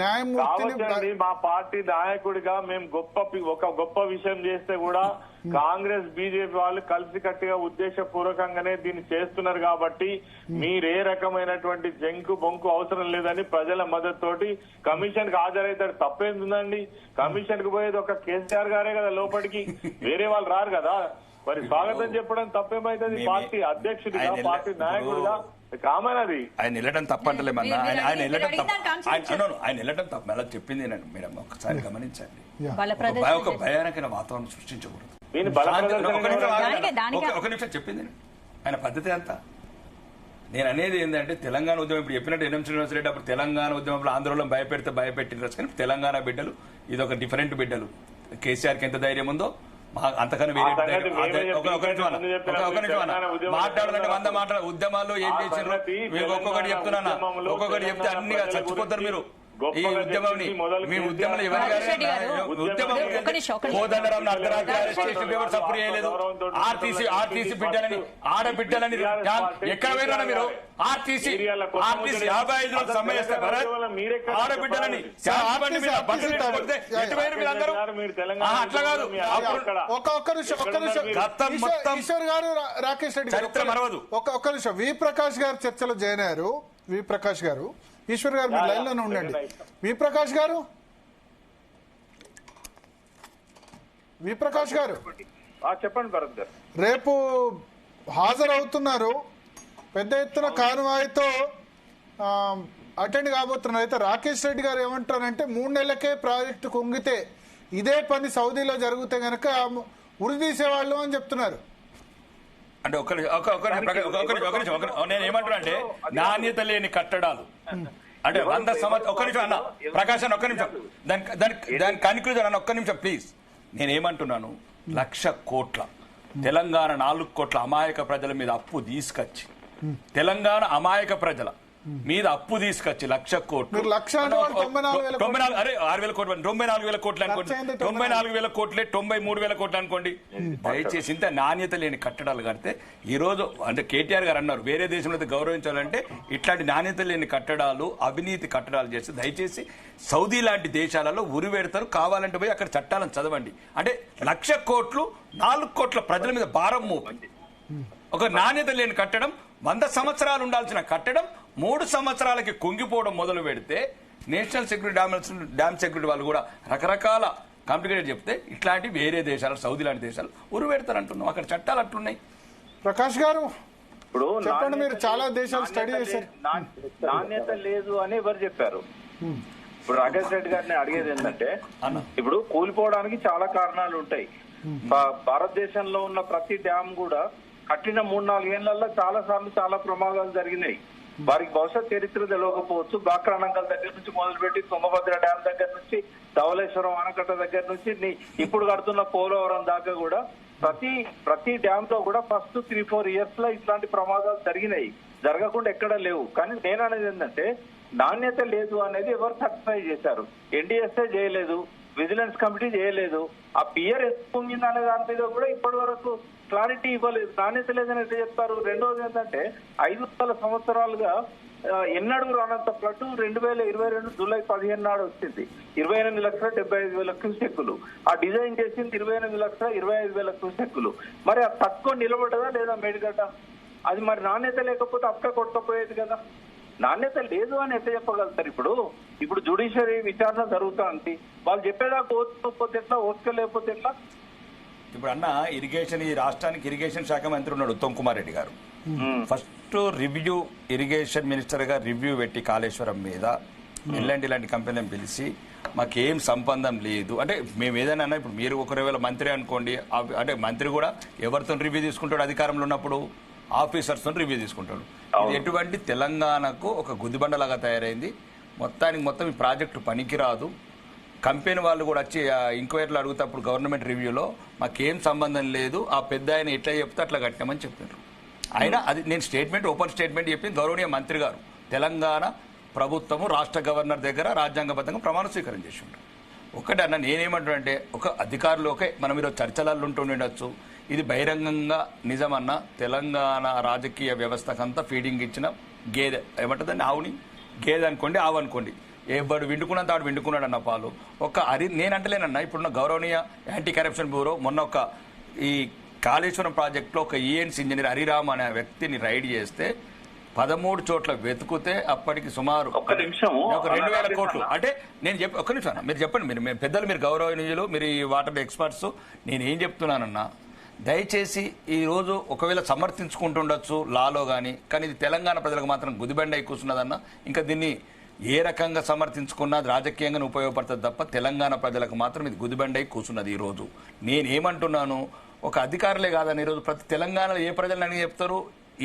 న్యాయమూర్తిని. మా పార్టీ నాయకుడిగా మేము ఒక గొప్ప విషయం చేస్తే కూడా కాంగ్రెస్ బీజేపీ వాళ్ళు కలిసికట్టుగా ఉద్దేశపూర్వకంగానే దీన్ని చేస్తున్నారు. కాబట్టి మీరే రకమైనటువంటి జంకు బొంకు అవసరం లేదని ప్రజల మద్దతుతోటి కమిషన్ కు హాజరైతాడు. తప్పేందుందండి? కమిషన్ కు పోయేది ఒక కేసీఆర్ గారే కదా, లోపలికి వేరే వాళ్ళు రారు కదా. మరి స్వాగతం చెప్పడం తప్పేమైతుంది? పార్టీ అధ్యక్షుడిగా, పార్టీ నాయకుడిగా కామనది. ఆయన వెళ్ళడం తప్పంటలేమన్నా. ఆయన వెళ్ళడం తప్ప అలా చెప్పింది మేడం. ఒకసారి గమనించండి, ఒక భయానకమైన వాతావరణం సృష్టించకూడదు. ఒక నిమిషం చెప్పింది ఆయన పద్ధతి అంతా. నేను అనేది ఏంటంటే తెలంగాణ ఉద్యమం ఇప్పుడు చెప్పినట్టు ఎన్ఎం శ్రీనివాసరెడ్డి అప్పుడు తెలంగాణ ఉద్యమంలో ఆందోళన భయపెట్టిన కానీ తెలంగాణ బిడ్డలు ఇది ఒక డిఫరెంట్ బిడ్డలు. కేసీఆర్కి ఎంత ధైర్యం ఉందో అంతకన్నా వేరే మాట్లాడాలంటే 100 మాట్లాడాలి. ఉద్యమాల్లో ఏం చేశారు మీకు ఒక్కొక్కటి చెప్తున్నా, ఒక్కొక్కటి చెప్తే అన్ని చచ్చిపోతారు మీరు. ఈ ఉద్యమాన్ని మీ ఉద్యమంలో కోదండరాం అర్ధరాత్రి అరెస్ట్ చేసి ఎవరు సపోర్ట్ చేయలేదు. ఆర్టీసీ బిడ్డలని ఆడబిడ్డలని ఎక్కడ పోయినా మీరు ఆర్టీసీ 55 రోజులు సమ్మె చేస్తే ఆడబిడ్డలని అట్లా కాదు. ఈశ్వర్ గారు, రాకేష్ రెడ్డి చరిత్ర మరవదు. ఒక్క నిమిషం. వి ప్రకాష్ గారు చర్చలో జాయిన్ అయ్యారు. వి ప్రకాష్ గారు, ఈశ్వర్ గారు మీరు లైన్ లోనే ఉండండి. వి ప్రకాష్ గారు చెప్పండి భరత్ గారు. రేపు హాజరవుతున్నారు, పెద్ద ఎత్తున కాన్వాయ్తో అటెండ్ కాబోతున్నారు. అయితే రాకేష్ రెడ్డి గారు ఏమంటారంటే 3 నెలలకే ప్రాజెక్టు కుంగితే ఇదే పని సౌదీలో జరిగితే గనక ఉరి తీసేవాళ్ళు అని చెప్తున్నారు. అంటే నేను ఏమంటున్నా అంటే నాణ్యత లేని కట్టడాలు అంటే 100 సంవత్సరం ఒక్క నిమిషం అన్న ప్రకాశ్ అన్న ఒక్క నిమిషం దాని కన్క్లూజన్ అన్న ఒక్క నిమిషం ప్లీజ్. నేనేమంటున్నాను 1,00,000 కోట్ల తెలంగాణ 4 కోట్ల అమాయక ప్రజల మీద అప్పు తీసుకొచ్చి తెలంగాణ అమాయక ప్రజల మీద అప్పు తీసుకొచ్చి 1,00,000 కోట్లు 6,000 కోట్లు 94,000 కోట్లు అనుకోండి 94,000 కోట్లే 93,000 కోట్లు అనుకోండి. దయచేసి ఇంత నాణ్యత లేని కట్టడాలు కడితే ఈ రోజు అంటే కేటీఆర్ గారు అన్నారు వేరే దేశంలో గౌరవించాలంటే ఇట్లాంటి నాణ్యత లేని కట్టడాలు అవినీతి కట్టడాలు చేస్తే దయచేసి సౌదీ లాంటి దేశాలలో ఉరి పెడతారు. కావాలంటే పోయి అక్కడ చట్టాలను చదవండి. అంటే 1,00,000 కోట్లు 4 కోట్ల ప్రజల మీద భారం మోపింది. ఒక నాణ్యత లేని కట్టడం 100 సంవత్సరాలు ఉండాల్సిన కట్టడం 3 సంవత్సరాలకి కుంగిపోవడం మొదలు పెడితే నేషనల్ సెక్యూరిటీ డ్యామ్ సెక్యూరిటీ వాళ్ళు కూడా రకరకాల కాంప్లికేటెడ్ చెప్తే ఇట్లాంటి వేరే దేశాలు సౌదీ లాంటి దేశాలు ఉరి పెడతారంటున్నాం. అక్కడ చట్టాలు అట్లున్నాయి. ప్రకాష్ గారు ఇప్పుడు చెప్పండి, మీరు చాలా దేశాలు స్టడీ చేశారు. నాణ్యత లేదు అని ఎవరు చెప్పారు? ఇప్పుడు రాకేష్ రెడ్డి గారిని అడిగేది ఏంటంటే ఇప్పుడు కూలిపోవడానికి చాలా కారణాలు ఉంటాయి. భారతదేశంలో ఉన్న ప్రతి డ్యామ్ కూడా కట్టిన 3-4 ఏళ్లలో చాలా సార్లు చాలా ప్రమాదాలు జరిగినాయి. వారికి భవిష్యత్ చరిత్ర తెలియకపోవచ్చు. బాక్రానంగల్ దగ్గర నుంచి మొదలుపెట్టి తుంగభద్ర డ్యామ్ దగ్గర నుంచి ధవళేశ్వరం ఆనకట్ట దగ్గర నుంచి ఇప్పుడు కడుతున్న పోలవరం దాకా కూడా ప్రతి డ్యామ్ తో కూడా ఫస్ట్ 3-4 ఇయర్స్ లో ఇట్లాంటి ప్రమాదాలు జరిగినాయి. జరగకుండా ఎక్కడ లేవు. కానీ నేను అనేది ఏంటంటే నాణ్యత లేదు అనేది ఎవరు సర్టిఫై చేశారు? NDSA చేయలేదు, విజిలెన్స్ కమిటీ చేయలేదు. ఆ పియర్ ఎంత ఉండింది అనే దాని మీద కూడా ఇప్పటి వరకు క్లారిటీ ఇవ్వలేదు. నాణ్యత లేదని ఎట్లా చెప్తారు? రెండోది ఏంటంటే 500 సంవత్సరాలుగా ఎన్నడూ రానంత ఫ్లడ్ 2022 జూలై 15 నాడు వచ్చింది. 28,75,000 క్యూసెక్కులు. ఆ డిజైన్ చేసింది 28,25,000 క్యూసెక్కులు. మరి అది తక్కువ నిలబడదా లేదా మేడిగడ్డ? అది మరి నాణ్యత లేకపోతే అప్పుడే కొట్టకపోయేది కదా. నాణ్యత లేదు అని ఎట్లా చెప్పగలుగుతారు? ఇప్పుడు జ్యుడిషియరీ విచారణ జరుగుతుంది. వాళ్ళు చెప్పేదాకా ఓర్చుకోకపోతే ఎట్లా, ఓర్చుకోలేకపోతే ఎట్లా? ఇప్పుడు అన్న ఇరిగేషన్ ఈ రాష్ట్రానికి ఇరిగేషన్ శాఖ మంత్రి ఉన్నాడు ఉత్తమ్ కుమార్ రెడ్డి గారు. ఫస్ట్ రివ్యూ ఇరిగేషన్ మినిస్టర్ గా రివ్యూ పెట్టి కాళేశ్వరం మీద ఇలాంటి కంపెనీలను పిలిచి మాకేం సంబంధం లేదు అంటే మేము ఏదైనా ఇప్పుడు మీరు ఒకవేళ మంత్రి అనుకోండి, అంటే మంత్రి కూడా ఎవరితో రివ్యూ తీసుకుంటాడు? అధికారంలో ఉన్నప్పుడు ఆఫీసర్స్ తో రివ్యూ తీసుకుంటాడు. ఇది ఎటువంటి తెలంగాణకు ఒక గుదిబండలాగా తయారైంది. మొత్తం ఈ ప్రాజెక్టు పనికిరాదు. కంపెనీ వాళ్ళు కూడా వచ్చి ఎంక్వైరీలు అడుగుతప్పుడు గవర్నమెంట్ రివ్యూలో మాకేం సంబంధం లేదు, ఆ పెద్ద ఆయన ఎట్లా చెప్తే అట్లా కట్టామని చెప్పారు. అయినా అది నేను ఓపెన్ స్టేట్మెంట్ చెప్పింది గౌరవనీయ మంత్రి గారు. తెలంగాణ ప్రభుత్వము రాష్ట్ర గవర్నర్ దగ్గర రాజ్యాంగబద్ధంగా ప్రమాణ స్వీకారం చేసి ఉంటారు. ఒకటి అన్న నేనేమంటున్నానంటే ఒక అధికారులు మనం ఈరోజు చర్చలలో ఉంటుండొచ్చు. ఇది బహిరంగంగా నిజమన్న తెలంగాణ రాజకీయ వ్యవస్థకంతా ఫీడింగ్ ఇచ్చిన గేదె ఏమంటుందండి, ఆవుని గేదె అనుకోండి, ఆవు అనుకోండి, ఎవడు విండుకున్నంత ఆడు విండుకున్నాడు అన్న పాలు. నేనంటలేనన్నా ఇప్పుడున్న గౌరవనీయ యాంటీ కరప్షన్ బ్యూరో మొన్న ఈ కాళేశ్వరం ప్రాజెక్టులో ఒక ఈఎన్సీ ఇంజనీర్ హరిరామ్ అనే వ్యక్తిని రైడ్ చేస్తే 13 చోట్ల వెతుకుతే అప్పటికి సుమారు 2,000 కోట్లు. అంటే నేను ఒక్క నిమిషం మీరు చెప్పండి, మీరు పెద్దలు, మీరు గౌరవనీయులు, మీరు ఈ వాటర్ ఎక్స్పర్ట్స్. నేనేం చెప్తున్నానన్నా, దయచేసి ఈ రోజు ఒకవేళ సమర్థించుకుంటుండొచ్చు లాలో కానీ ఇది తెలంగాణ ప్రజలకు మాత్రం గుదిబండ కూర్చున్నదన్న. ఇంకా దీన్ని ఏ రకంగా సమర్థించుకున్నా రాజకీయంగా ఉపయోగపడుతుంది తప్ప తెలంగాణ ప్రజలకు మాత్రం ఇది గుదిబండ కూర్చున్నది. ఈ రోజు నేనేమంటున్నాను, ఒక అధికారులే కాదని ఈరోజు ప్రతి తెలంగాణలో ఏ ప్రజలని చెప్తారు,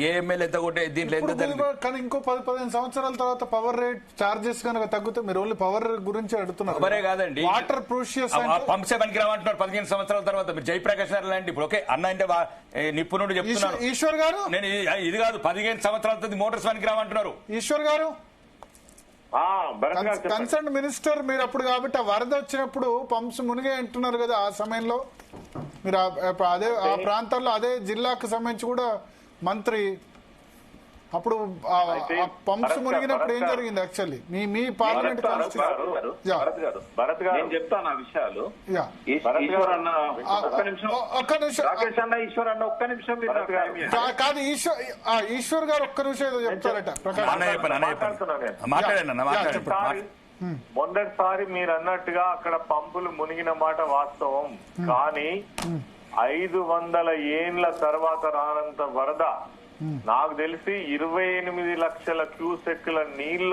ఏ ఎమ్మెల్యే ఎత్తగొట్టే దీంట్లో కానీ ఇంకో 10-15 సంవత్సరాల తర్వాత పవర్ రేట్ చార్జెస్ కనుక తగ్గితే మీరు ఓన్లీ పవర్ గురించి అడుగుతున్నారు. పవరే కాదండి, వాటర్ ప్రూషియస్ పంప్సే పనికిరామంటున్నారు 15 సంవత్సరాల తర్వాత. మీరు జయప్రకాష్ గారు లాంటి ఇప్పుడు ఓకే అన్న అంటే నిపుణుడు చెప్తున్నారు. ఈశ్వర్ గారు నేను ఇది కాదు 15 సంవత్సరాల మోటార్స్ పనికిరామంటున్నారు. ఈశ్వర్ గారు కన్సర్న్ మినిస్టర్ మీరు అప్పుడు కాబట్టి ఆ వరద వచ్చినప్పుడు పంప్స్ మునిగే అంటున్నారు కదా, ఆ సమయంలో మీరు అదే ఆ ప్రాంతాల్లో అదే జిల్లాకు సంబంధించి కూడా మంత్రి అప్పుడు పంప్స్ మునిగినప్పుడు ఏం జరిగింది? యాక్చువల్లీ మీ పార్లమెంట్ నేను చెప్తాను ఆ విషయాలు. కాదు ఈశ్వర్ గారు ఒక్క నిమిషం ఏదో చెప్తారట. మొదటిసారి మీరు అన్నట్టుగా అక్కడ పంపులు మునిగిన మాట వాస్తవం. కానీ 500 ఏండ్ల తర్వాత రానంత వరద నాకు తెలిసి 28 లక్షల క్యూసెక్కుల నీళ్ళ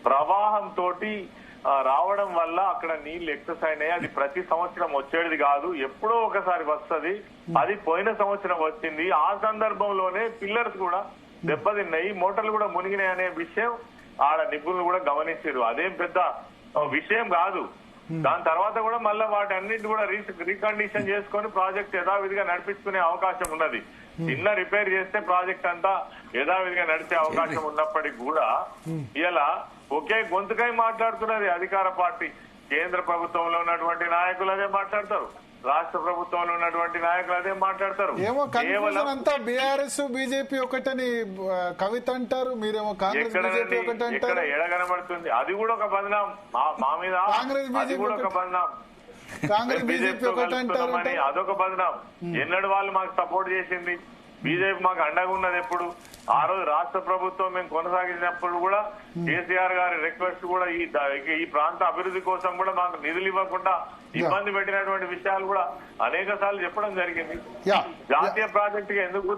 ప్రవాహం తోటి రావడం వల్ల అక్కడ నీళ్లు ఎక్సెస్ అయినాయి. అది ప్రతి సంవత్సరం వచ్చేది కాదు, ఎప్పుడో ఒకసారి వస్తుంది. అది పోయిన సంవత్సరం వచ్చింది. ఆ సందర్భంలోనే పిల్లర్స్ కూడా దెబ్బతిన్నాయి, మోటార్లు కూడా మునిగినాయి అనే విషయం ఆడ నిపుణులు కూడా గమనించారు. అదేం పెద్ద విషయం కాదు. దాని తర్వాత కూడా మళ్ళీ వాటి అన్నింటి కూడా రీకండిషన్ చేసుకొని ప్రాజెక్ట్ యథావిధిగా నడిపించుకునే అవకాశం ఉన్నది. చిన్న రిపేర్ చేస్తే ప్రాజెక్ట్ అంతా యథావిధిగా నడిచే అవకాశం ఉన్నప్పటికీ కూడా ఇలా ఒకే గొంతుకై మాట్లాడుతున్నది అధికార పార్టీ. కేంద్ర ప్రభుత్వంలో ఉన్నటువంటి నాయకులు అదే మాట్లాడతారు, రాష్ట్ర ప్రభుత్వంలో ఉన్నటువంటి నాయకులు అదే మాట్లాడతారు. ఏమో కన్ఫ్యూజన్ అంతా బీఆర్ఎస్ బీజేపీ ఒకటని కవిత అంటారు, మీరేమో కాంగ్రెస్ బీజేపీ ఒకటి అంటారు. ఎక్కడ ఎడ కనబడుతుంది? అది కూడా ఒక బదనాం మా మీద, కాంగ్రెస్ అది కూడా ఒక బదనాం. కాంగ్రెస్ బీజేపీ ఒకటి అంటారు, అదొక బదనాం. ఎన్నడు వాళ్ళు మాకు సపోర్ట్ చేసింది, బీజేపీ మాకు అండగా ఉన్నది ఎప్పుడు? ఆ రోజు రాష్ట్ర ప్రభుత్వం మేము కొనసాగించినప్పుడు కూడా కేసీఆర్ గారి రిక్వెస్ట్ కూడా ఈ ప్రాంత అభివృద్ధి కోసం కూడా మాకు నిధులు ఇవ్వకుండా ఇబ్బంది పెట్టినటువంటి విషయాలు కూడా అనేక సార్లు చెప్పడం జరిగింది. జాతీయ ప్రాజెక్టుగా ఎందుకు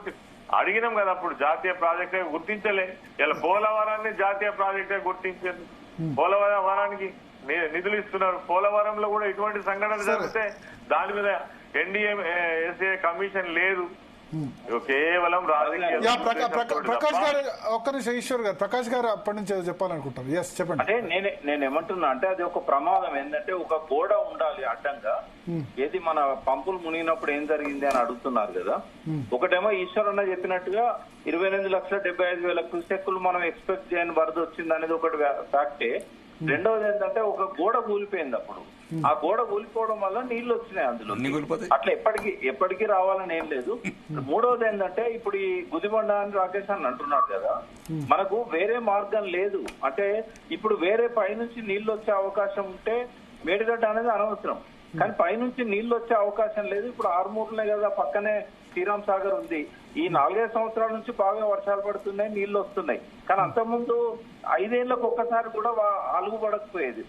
అడిగినాం కదా అప్పుడు, జాతీయ ప్రాజెక్ట్ గుర్తించలే. ఇలా పోలవరాన్ని జాతీయ ప్రాజెక్టే గుర్తించారు. పోలవరానికి నిధులు ఇస్తున్నారు. పోలవరంలో కూడా ఇటువంటి సంఘటనలు జరిగితే దాని మీద ఎన్డీఏ కమిషన్ లేదు. కేవలం రాజకీయ. ప్రకాష్ గారు ఒక్క నిమిషం, ఈశ్వర్ గారు, ప్రకాష్ గారు అప్పటి నుంచి చెప్పాలనుకుంటారు. ఎస్ చెప్పండి. అంటే నేనేమంటున్నా అంటే అది ఒక ప్రమాదం ఏంటంటే ఒక గోడ ఉండాలి అడ్డంగా. ఏది మన పంపులు మునిగినప్పుడు ఏం జరిగింది అని అడుగుతున్నారు కదా. ఒకటేమో ఈశ్వర్ అన్న చెప్పినట్టుగా 28,75,000 క్యూసెక్కులు మనం ఎక్స్పెక్ట్ చేయని వరద వచ్చింది అనేది ఒకటి ఫ్యాక్టే. రెండవది ఏంటంటే ఒక గోడ కూలిపోయింది. అప్పుడు ఆ గోడ కూలిపోవడం వల్ల నీళ్లు వచ్చినాయి అందులో. అట్లా ఎప్పటికీ రావాలని ఏం లేదు. మూడవది ఏంటంటే ఇప్పుడు ఈ గుదిబండ అని రాకేష్ అని అంటున్నాడు కదా, మనకు వేరే మార్గం లేదు. అంటే ఇప్పుడు వేరే పైనుంచి నీళ్లు వచ్చే అవకాశం ఉంటే మేడిగడ్డ అనేది అనవసరం, కానీ పైనుంచి నీళ్లు వచ్చే అవకాశం లేదు. ఇప్పుడు ఆర్మూర్లే కదా, పక్కనే శ్రీరామ్ సాగర్ ఉంది. ఈ 4-5 సంవత్సరాల నుంచి బాగా వర్షాలు పడుతున్నాయి, నీళ్లు వస్తున్నాయి. కానీ అంతకుముందు 5 ఏళ్లకు ఒక్కసారి కూడా అలుగు పడకపోయేది.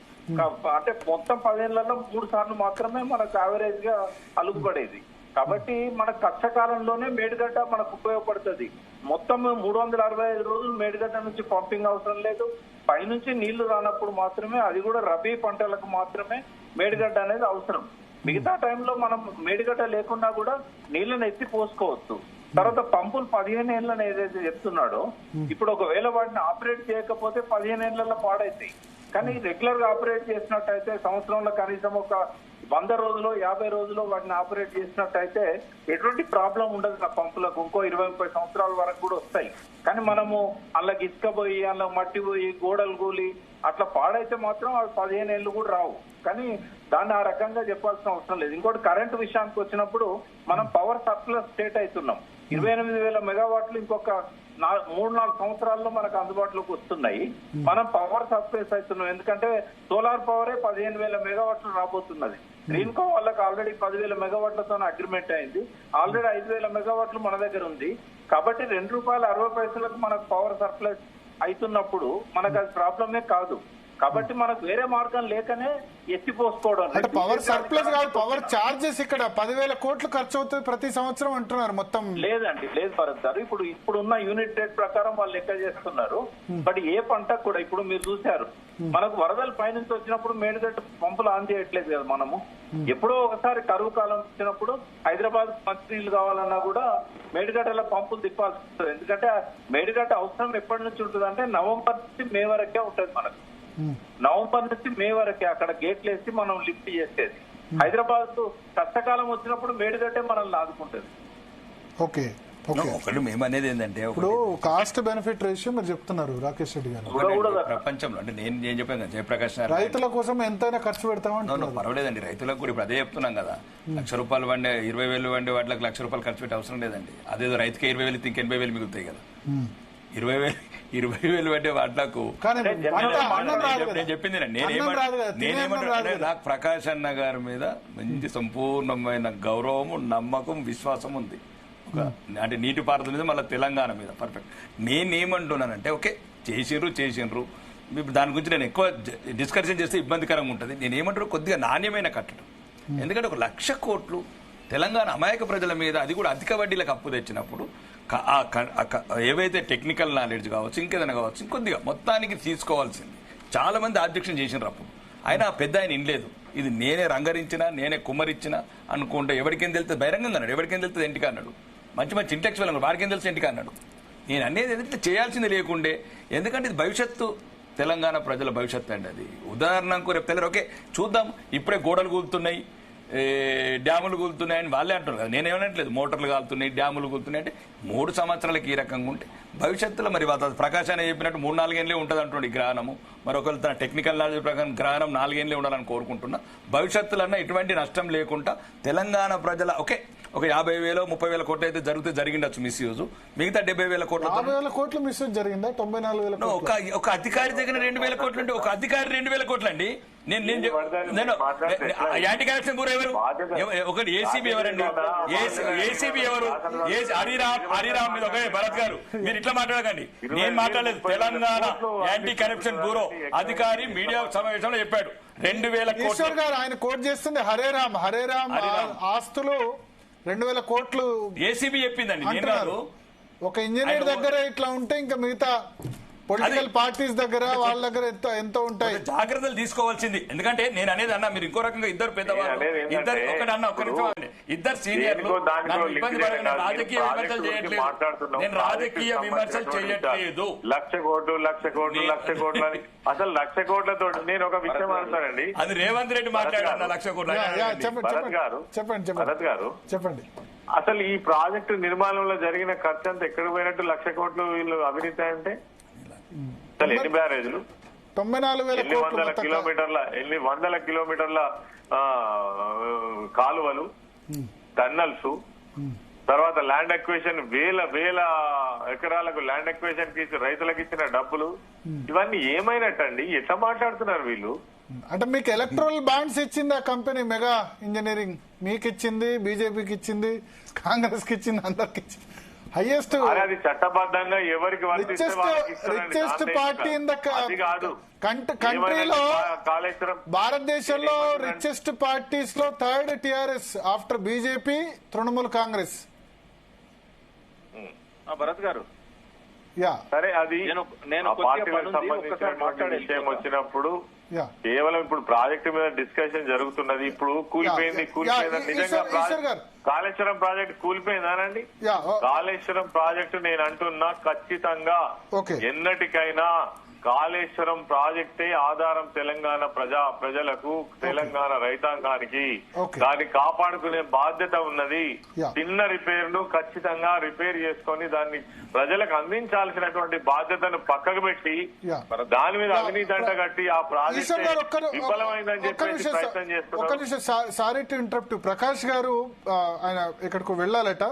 అంటే మొత్తం 10 ఏళ్లలో 3 సార్లు మాత్రమే మనకు యావరేజ్ గా అలుగు పడేది. కాబట్టి మన కష్టకాలంలోనే మేడిగడ్డ మనకు ఉపయోగపడుతుంది. మొత్తం 365 రోజులు మేడిగడ్డ నుంచి పంపింగ్ అవసరం లేదు. పైనుంచి నీళ్లు రానప్పుడు మాత్రమే, అది కూడా రబీ పంటలకు మాత్రమే మేడిగడ్డ అనేది అవసరం. మిగతా టైంలో మనం మేడిగడ్డ లేకున్నా కూడా నీళ్లను ఎత్తి పోసుకోవచ్చు. తర్వాత పంపులు 15 ఏళ్ళని ఏదైతే చెప్తున్నాడో, ఇప్పుడు ఒకవేళ వాటిని ఆపరేట్ చేయకపోతే 15 ఏళ్లలో పాడైతాయి. కానీ రెగ్యులర్ గా ఆపరేట్ చేసినట్టయితే సంవత్సరంలో కనీసం ఒక 100 రోజులు 50 రోజులు వాటిని ఆపరేట్ చేసినట్టయితే ఎటువంటి ప్రాబ్లం ఉండదు. ఆ పంపులకు ఇంకో 20-30 సంవత్సరాల వరకు కూడా వస్తాయి. కానీ మనము అందులోకి ఇసుక పోయి, అందులో మట్టి పోయి, గోడలు కూలి అట్లా పాడైతే మాత్రం అవి 15 ఏళ్ళు కూడా రావు. కానీ దాన్ని ఆ రకంగా చెప్పాల్సిన అవసరం లేదు. ఇంకోటి కరెంటు విషయానికి వచ్చినప్పుడు మనం పవర్ సర్ప్లస్ స్టేట్ అవుతున్నాం. 28,000 మెగావాట్లు ఇంకొక 3-4 సంవత్సరాల్లో మనకు అందుబాటులోకి వస్తున్నాయి. మనం పవర్ సర్ప్లస్ అవుతున్నాం. ఎందుకంటే సోలార్ పవరే 15,000 మెగావాట్లు రాబోతున్నది. గ్రీన్కో వాళ్ళకి ఆల్రెడీ 10,000 మెగావాట్లతో అగ్రిమెంట్ అయింది. ఆల్రెడీ 5,000 మెగావాట్లు మన దగ్గర ఉంది. కాబట్టి ₹2.60 మనకు పవర్ సర్ప్లస్ అవుతున్నప్పుడు మనకు అది ప్రాబ్లమే కాదు. కాబట్టి మనకు వేరే మార్గం లేకనే ఎత్తిపోసుకోవడం. అంటే పవర్ సర్ప్లస్ కాదు, పవర్ చార్జెస్ ఇక్కడ 10,000 కోట్లు ఖర్చు అవుతుంది ప్రతి సంవత్సరం అంటున్నారు మొత్తం. లేదండి, లేదు భరత్ గారు. ఇప్పుడున్న యూనిట్ రేట్ ప్రకారం వాళ్ళు లెక్క చేస్తున్నారు. బట్ ఏ పంటకు కూడా ఇప్పుడు మీరు చూశారు, మనకు వరదలు పైనుంచి వచ్చినప్పుడు మేడిగడ్డ పంపులు ఆన్ చేయట్లేదు కదా. మనము ఎప్పుడో ఒకసారి కరువు కాలం వచ్చినప్పుడు హైదరాబాద్ మంచినీళ్లు కావాలన్నా కూడా మేడిగడ్డల పంపులు తిప్పాల్సి ఉంటుంది. ఎందుకంటే మేడిగడ్డ అవసరం ఎప్పటి నుంచి ఉంటుంది అంటే నవంబర్ నుంచి మే వరకే ఉంటుంది మనకు. నవంబర్ నుంచి మే వరకే అక్కడ గేట్లు వేసి మనం లిఫ్ట్ చేసేది. హైదరాబాద్ కష్టకాలం వచ్చినప్పుడు మేడిగడ్డే మనల్ని ఆదుకుంటుంది. ఓకే, ఒకటి మేము అనేది ఏంటంటే ఇప్పుడు కాస్ట్ బెనిఫిట్ రేషియో మీరు చెప్తున్నారు రాకేష్ రెడ్డి గారు. ప్రపంచంలో అంటే నేను చెప్పాను కదా జయప్రకాష్ గారు, రైతుల కోసం ఎంతైనా ఖర్చు పెడతామని. పర్వాలేదండి, రైతులకు కూడా ఇప్పుడు అదే చెప్తున్నాం కదా. ₹1,00,000 వండే 20,000 వండే వాటికి ₹1,00,000 ఖర్చు పెట్టే అవసరం లేదండి. అదేదో రైతుకి 20,000 ఇంక 80,000 మిగులుతాయి కదా. 20,000 వండే వాటిలకు నేను చెప్పింది నేనేమంటే నాకు ప్రకాష్ అన్న గారి మీద మంచి సంపూర్ణమైన గౌరవము, నమ్మకం, విశ్వాసం ఉంది. అంటే నీటిపారుదల మీద, మళ్ళీ తెలంగాణ మీద పర్ఫెక్ట్. నేనేమంటున్నానంటే ఓకే చేసిండ్రు ఇప్పుడు దాని గురించి నేను ఎక్కువ డిస్కషన్ చేస్తే ఇబ్బందికరంగా ఉంటుంది. నేనేమంటారు కొద్దిగా నాణ్యమైన కట్టడం. ఎందుకంటే 1,00,000 కోట్లు తెలంగాణ అమాయక ప్రజల మీద, అది కూడా అధిక వడ్డీలకు అప్పు తెచ్చినప్పుడు ఏవైతే టెక్నికల్ నాలెడ్జ్ కావచ్చు, ఇంకేదైనా కావచ్చు, ఇంకొద్దిగా మొత్తానికి తీసుకోవాల్సింది. చాలా మంది ఆబ్జెక్షన్ చేసినారు అప్పుడు. ఆయన పెద్ద ఆయన ఇనలేదు. ఇది నేనే రంగరించినా, నేనే కుమ్మరిచ్చినా అనుకుంటే ఎవరికేం తెలుస్తుంది, బహిరంగంగా అన్నాడు. ఎవరికేం తెలుస్తుంది ఇంటికి అన్నాడు. మంచి ఇంటెక్చువల్ అన్నాడు. వాడికేం తెలుసు ఇంటికి అన్నాడు. నేను అనేది ఏదైతే చేయాల్సింది లేకుండే. ఎందుకంటే ఇది భవిష్యత్తు తెలంగాణ ప్రజల భవిష్యత్తు అండి అది. ఉదాహరణకు రేపు తెల్లరు ఓకే చూద్దాం, ఇప్పుడే గోడలు కూలుతున్నాయి, డ్యాములు కూలుతున్నాయని వాళ్ళే అంటారు కదా, నేనేమనట్లేదు. మోటార్లు కాలుతున్నాయి, డ్యాములు కూలుతున్నాయి అంటే 3 సంవత్సరాలకి ఈ రకంగా ఉంటే భవిష్యత్తులో మరి ప్రకాశ్ అని చెప్పినట్టు 3-4 ఏళ్ళే ఉంటుంది అంటుండే గ్రహణము. మరొకరు తన టెక్నికల్ నాలెడ్జ్ ప్రకారం గ్రహణం 4 ఏళ్ళే ఉండాలని కోరుకుంటున్నా. భవిష్యత్తులో ఎటువంటి నష్టం లేకుండా తెలంగాణ ప్రజల ఓకే ఒక 50,000 30,000 కోట్లు అయితే జరిగిండొచ్చు మిస్యూజ్, మిగతా 70,000 కోట్ల 50,000 కోట్లు మిస్యూజ్ జరిగిందా? 94,000 ఒక అధికారి దగ్గర 2,000 కోట్లు అంటే ఒక అధికారి 2,000 కోట్లు అండి. నేను యాంటీ కరప్షన్ బ్యూరో ఎవరు? ఒకటి ఏసీబీ ఎవరండి? ఏసీబీ ఎవరు? హరిరామ్ మీద ఒక భరత్ గారు మీరు ఇట్లా మాట్లాడకండి, నేను మాట్లాడలేదు. తెలంగాణ యాంటీ కరప్షన్ బ్యూరో అధికారి మీడియా సమావేశంలో చెప్పాడు 2,000 కోట్లు. గారు ఆయన కోట్ చేస్తుంది హరేరామ్ ఆస్తులు 2,000 కోట్లు ఏసీబీ చెప్పిందండి, నేను కాదు. ఒక ఇంజనీర్ దగ్గర ఇట్లా ఉంటే ఇంకా మిగతా పొలిటికల్ పార్టీస్ దగ్గర వాళ్ళ దగ్గర ఎంతో ఉంటాయి. జాగ్రత్తలు తీసుకోవాల్సింది. ఎందుకంటే నేను అనేది అన్న, మీరు ఇంకో రకంగా ఇద్దరు పెద్దవాళ్ళు, ఇద్దరు సీనియర్లు, ఇబ్బంది పడకుండా రాజకీయ విమర్శలు చేయట్లేదు. నేను రాజకీయ విమర్శలు చేయట్లేదు. 1,00,000 కోట్లు అని అసలు 1,00,000 కోట్లతో నేను ఒక విషయం అంటానండి. అది రేవంత్ రెడ్డి మాట్లాడారు 1,00,000 కోట్లు. భరత్ గారు చెప్పండి, అసలు ఈ ప్రాజెక్టు నిర్మాణంలో జరిగిన ఖర్చు అంతా ఎక్కడ పోయినట్టు 1,00,000 కోట్లు వీళ్ళు అవినీతి అంటే అసలు ఎన్ని బ్యారేజ్లు, 94,000 వందల కిలోమీటర్ల కాలువలు, టన్నల్స్, తర్వాత ల్యాండ్ అక్విజిషన్ వేల ఎకరాలకు ల్యాండ్ అక్విజిషన్ కి రైతులకు ఇచ్చిన డబ్బులు, ఇవన్నీ ఏమైనట్టండి? ఎట్లా మాట్లాడుతున్నారు వీళ్ళు? అంటే మీకు ఎలక్ట్రల్ బాండ్స్ ఇచ్చింది ఆ కంపెనీ మెగా ఇంజనీరింగ్, మీకు ఇచ్చింది, బీజేపీకి ఇచ్చింది, కాంగ్రెస్ కి ఇచ్చింది, అందరికి ఇచ్చింది. హైయెస్ట్ అది చట్టబద్ధంగా ఎవరికి రిచెస్ట్ పార్టీ ఇన్ ద కంట్రీలో, భారతదేశంలో రిచెస్ట్ పార్టీస్ లో 3rd TRS after BJP, Trinamool Congress. Bharat గారు సరే, అది నేను పార్టీలకు సంబంధించిన విషయం వచ్చినప్పుడు కేవలం ఇప్పుడు ప్రాజెక్టు మీద డిస్కషన్ జరుగుతున్నది. ఇప్పుడు కూలిపోయింది నిజంగా కాళేశ్వరం ప్రాజెక్ట్ కూలిపోయిందానండి? కాళేశ్వరం ప్రాజెక్టు నేను అంటున్నా ఖచ్చితంగా ఎన్నటికైనా కాళేశ్వరం ప్రాజెక్టే ఆధారం తెలంగాణ ప్రజలకు, తెలంగాణ రైతాంగానికి. దాన్ని కాపాడుకునే బాధ్యత ఉన్నది. చిన్న రిపేర్ ను ఖచ్చితంగా రిపేర్ చేసుకొని దాన్ని ప్రజలకు అందించాల్సినటువంటి బాధ్యతను పక్కకు పెట్టి దాని మీద అవినీతి అంట కట్టి ఆ ప్రాజెక్ట్ విఫలమైందని చెప్పేసి ప్రయత్నం చేస్తున్నారు. Sorry to interrupt. ప్రకాష్ గారు ఆయన ఇక్కడికి వెళ్ళాలట,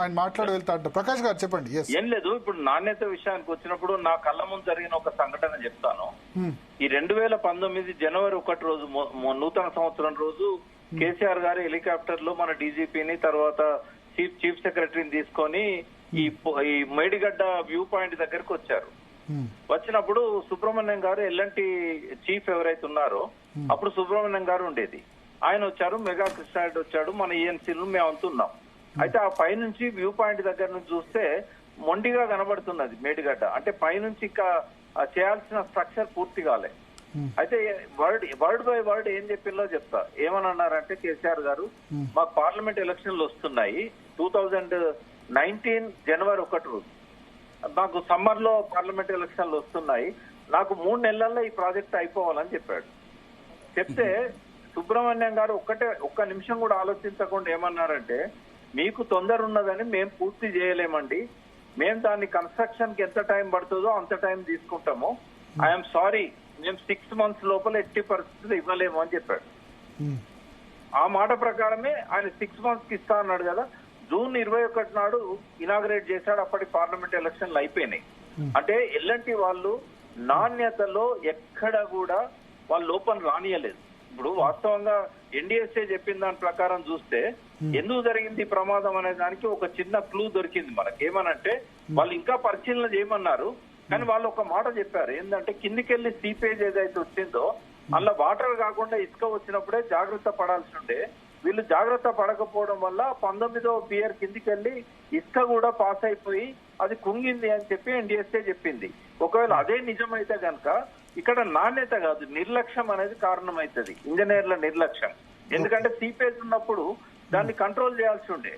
ఆయన మాట్లాడి వెళ్తారట. ప్రకాష్ గారు చెప్పండి. ఏం లేదు, ఇప్పుడు నాణ్యత విషయానికి వచ్చినప్పుడు నా కళ్ళ ముందు జరిగిన ఒక సంఘటన చెప్తాను. ఈ 2019 జనవరి 1 రోజు నూతన సంవత్సరం రోజు కేసీఆర్ గారు హెలికాప్టర్ లో మన డీజీపీని తర్వాత చీఫ్ సెక్రటరీని తీసుకొని ఈ మేడిగడ్డ వ్యూ పాయింట్ దగ్గరకు వచ్చారు. వచ్చినప్పుడు సుబ్రహ్మణ్యం గారు ఎల్ఎన్టీ చీఫ్ ఎవరైతే ఉన్నారో అప్పుడు సుబ్రహ్మణ్యం గారు ఉండేది. ఆయన వచ్చారు, మెగా కృష్ణారెడ్డి వచ్చాడు, మన ఈఎన్సీలు మేము అంటున్నాం. అయితే ఆ పైనుంచి వ్యూ పాయింట్ దగ్గర నుంచి చూస్తే మొండిగా కనబడుతున్నది మేడిగడ్డ. అంటే పైనుంచి ఇంకా చేయాల్సిన స్ట్రక్చర్ పూర్తి కాలే. అయితే వర్డ్ బై వర్డ్ ఏం చెప్పిందో చెప్తా. ఏమని అన్నారంటే కేసీఆర్ గారు, మాకు పార్లమెంట్ ఎలక్షన్లు వస్తున్నాయి 2019 జనవరి 1 రోజు, నాకు సమ్మర్ లో పార్లమెంట్ ఎలక్షన్లు వస్తున్నాయి, నాకు 3 నెలల్లో ఈ ప్రాజెక్ట్ అయిపోవాలని చెప్పాడు. చెప్తే సుబ్రహ్మణ్యం గారు ఒక్క నిమిషం కూడా ఆలోచించకుండా ఏమన్నారంటే, మీకు తొందర ఉన్నదని మేము పూర్తి చేయలేమండి, మేము దాన్ని కన్స్ట్రక్షన్ కి ఎంత టైం పడుతుందో అంత టైం తీసుకుంటాము, ఐఎమ్ సారీ, మేము 6 months లోపల ఎట్టి పరిస్థితులు ఇవ్వలేము అని చెప్పాడు. ఆ మాట ప్రకారమే ఆయన 6 months కి ఇస్తా అన్నాడు కదా. జూన్ 21 నాడు ఇనాగ్రేట్ చేశాడు. అప్పటి పార్లమెంట్ ఎలక్షన్లు అయిపోయినాయి. అంటే ఎల్ఎన్టీ వాళ్ళు నాణ్యతలో ఎక్కడ కూడా వాళ్ళు లోపం రానియలేదు. ఇప్పుడు వాస్తవంగా ఎన్డీఎస్ఏ చెప్పిన దాని ప్రకారం చూస్తే ఎందుకు జరిగింది ఈ ప్రమాదం అనే దానికి ఒక చిన్న క్లూ దొరికింది మనకి. ఏమనంటే వాళ్ళు ఇంకా పరిశీలన చేయమన్నారు, కానీ వాళ్ళు ఒక మాట చెప్పారు. ఏంటంటే కిందికెళ్లి సీపేజ్ ఏదైతే వచ్చిందో అలా వాటర్ కాకుండా ఇసుక వచ్చినప్పుడే జాగ్రత్త పడాల్సి ఉండే. వీళ్ళు జాగ్రత్త పడకపోవడం వల్ల 19వ పియర్ కిందికెళ్లి ఇసుక కూడా పాస్ అయిపోయి అది కుంగింది అని చెప్పి ఎన్డీఎస్ఏ చెప్పింది. ఒకవేళ అదే నిజమైతే కనుక ఇక్కడ నాణ్యత కాదు, నిర్లక్ష్యం అనేది కారణమవుతుంది, ఇంజనీర్ల నిర్లక్ష్యం. ఎందుకంటే సీపేజ్ ఉన్నప్పుడు దాన్ని కంట్రోల్ చేయాల్సి ఉండే,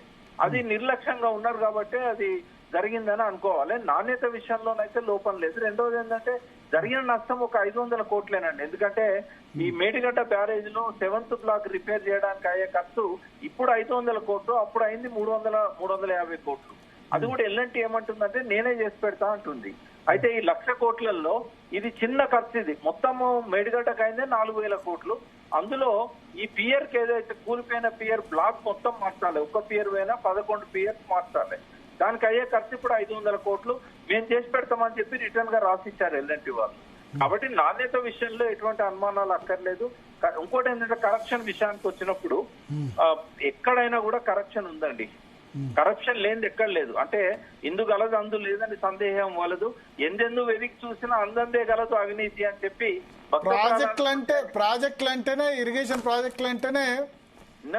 అది నిర్లక్ష్యంగా ఉన్నారు కాబట్టి అది జరిగిందని అనుకోవాలి. నాణ్యత విషయంలోనైతే లోపం లేదు. రెండవది ఏంటంటే జరిగిన నష్టం ఒక 500 కోట్లేనండి. ఎందుకంటే ఈ మేడిగడ్డ బ్యారేజ్ లో 7th బ్లాక్ రిపేర్ చేయడానికి అయ్యే ఖర్చు ఇప్పుడు 500 కోట్లు, అప్పుడు అయింది 350 కోట్లు. అది కూడా ఎల్ఎన్టీ ఏమంటుందంటే నేనే చేసి పెడతా అంటుంది. అయితే ఈ 1,00,000 కోట్లలో ఇది చిన్న ఖర్చు. ఇది మొత్తము మేడిగడ్డకు అయిందే 4,000 కోట్లు. అందులో ఈ పియర్ కి ఏదైతే కూలిపోయిన పియర్ బ్లాక్ మొత్తం మార్చాలి, ఒక్క పియర్ పోయినా 11 పియర్స్ మార్చాలి. దానికి అయ్యే ఖర్చు ఇప్పుడు 500 కోట్లు మేము చేసి పెడతామని చెప్పి రిటర్న్ గా రాసిచ్చారు ఎల్ఎన్టీ వాళ్ళు. కాబట్టి నాణ్యత విషయంలో ఎటువంటి అనుమానాలు అక్కర్లేదు. ఇంకోటి ఏంటంటే కరప్షన్ విషయానికి వచ్చినప్పుడు ఎక్కడైనా కూడా కరప్షన్ ఉందండి. కరప్షన్ లేనిది ఎక్కడ లేదు. అంటే ఇందు గలదు అందు లేదని సందేహం వలదు, ఎందెందు వెదికి చూసినా అందందే గలదు అవినీతి అని చెప్పి ప్రాజెక్టులు అంటేనే ఇరిగేషన్ ప్రాజెక్టులు అంటేనే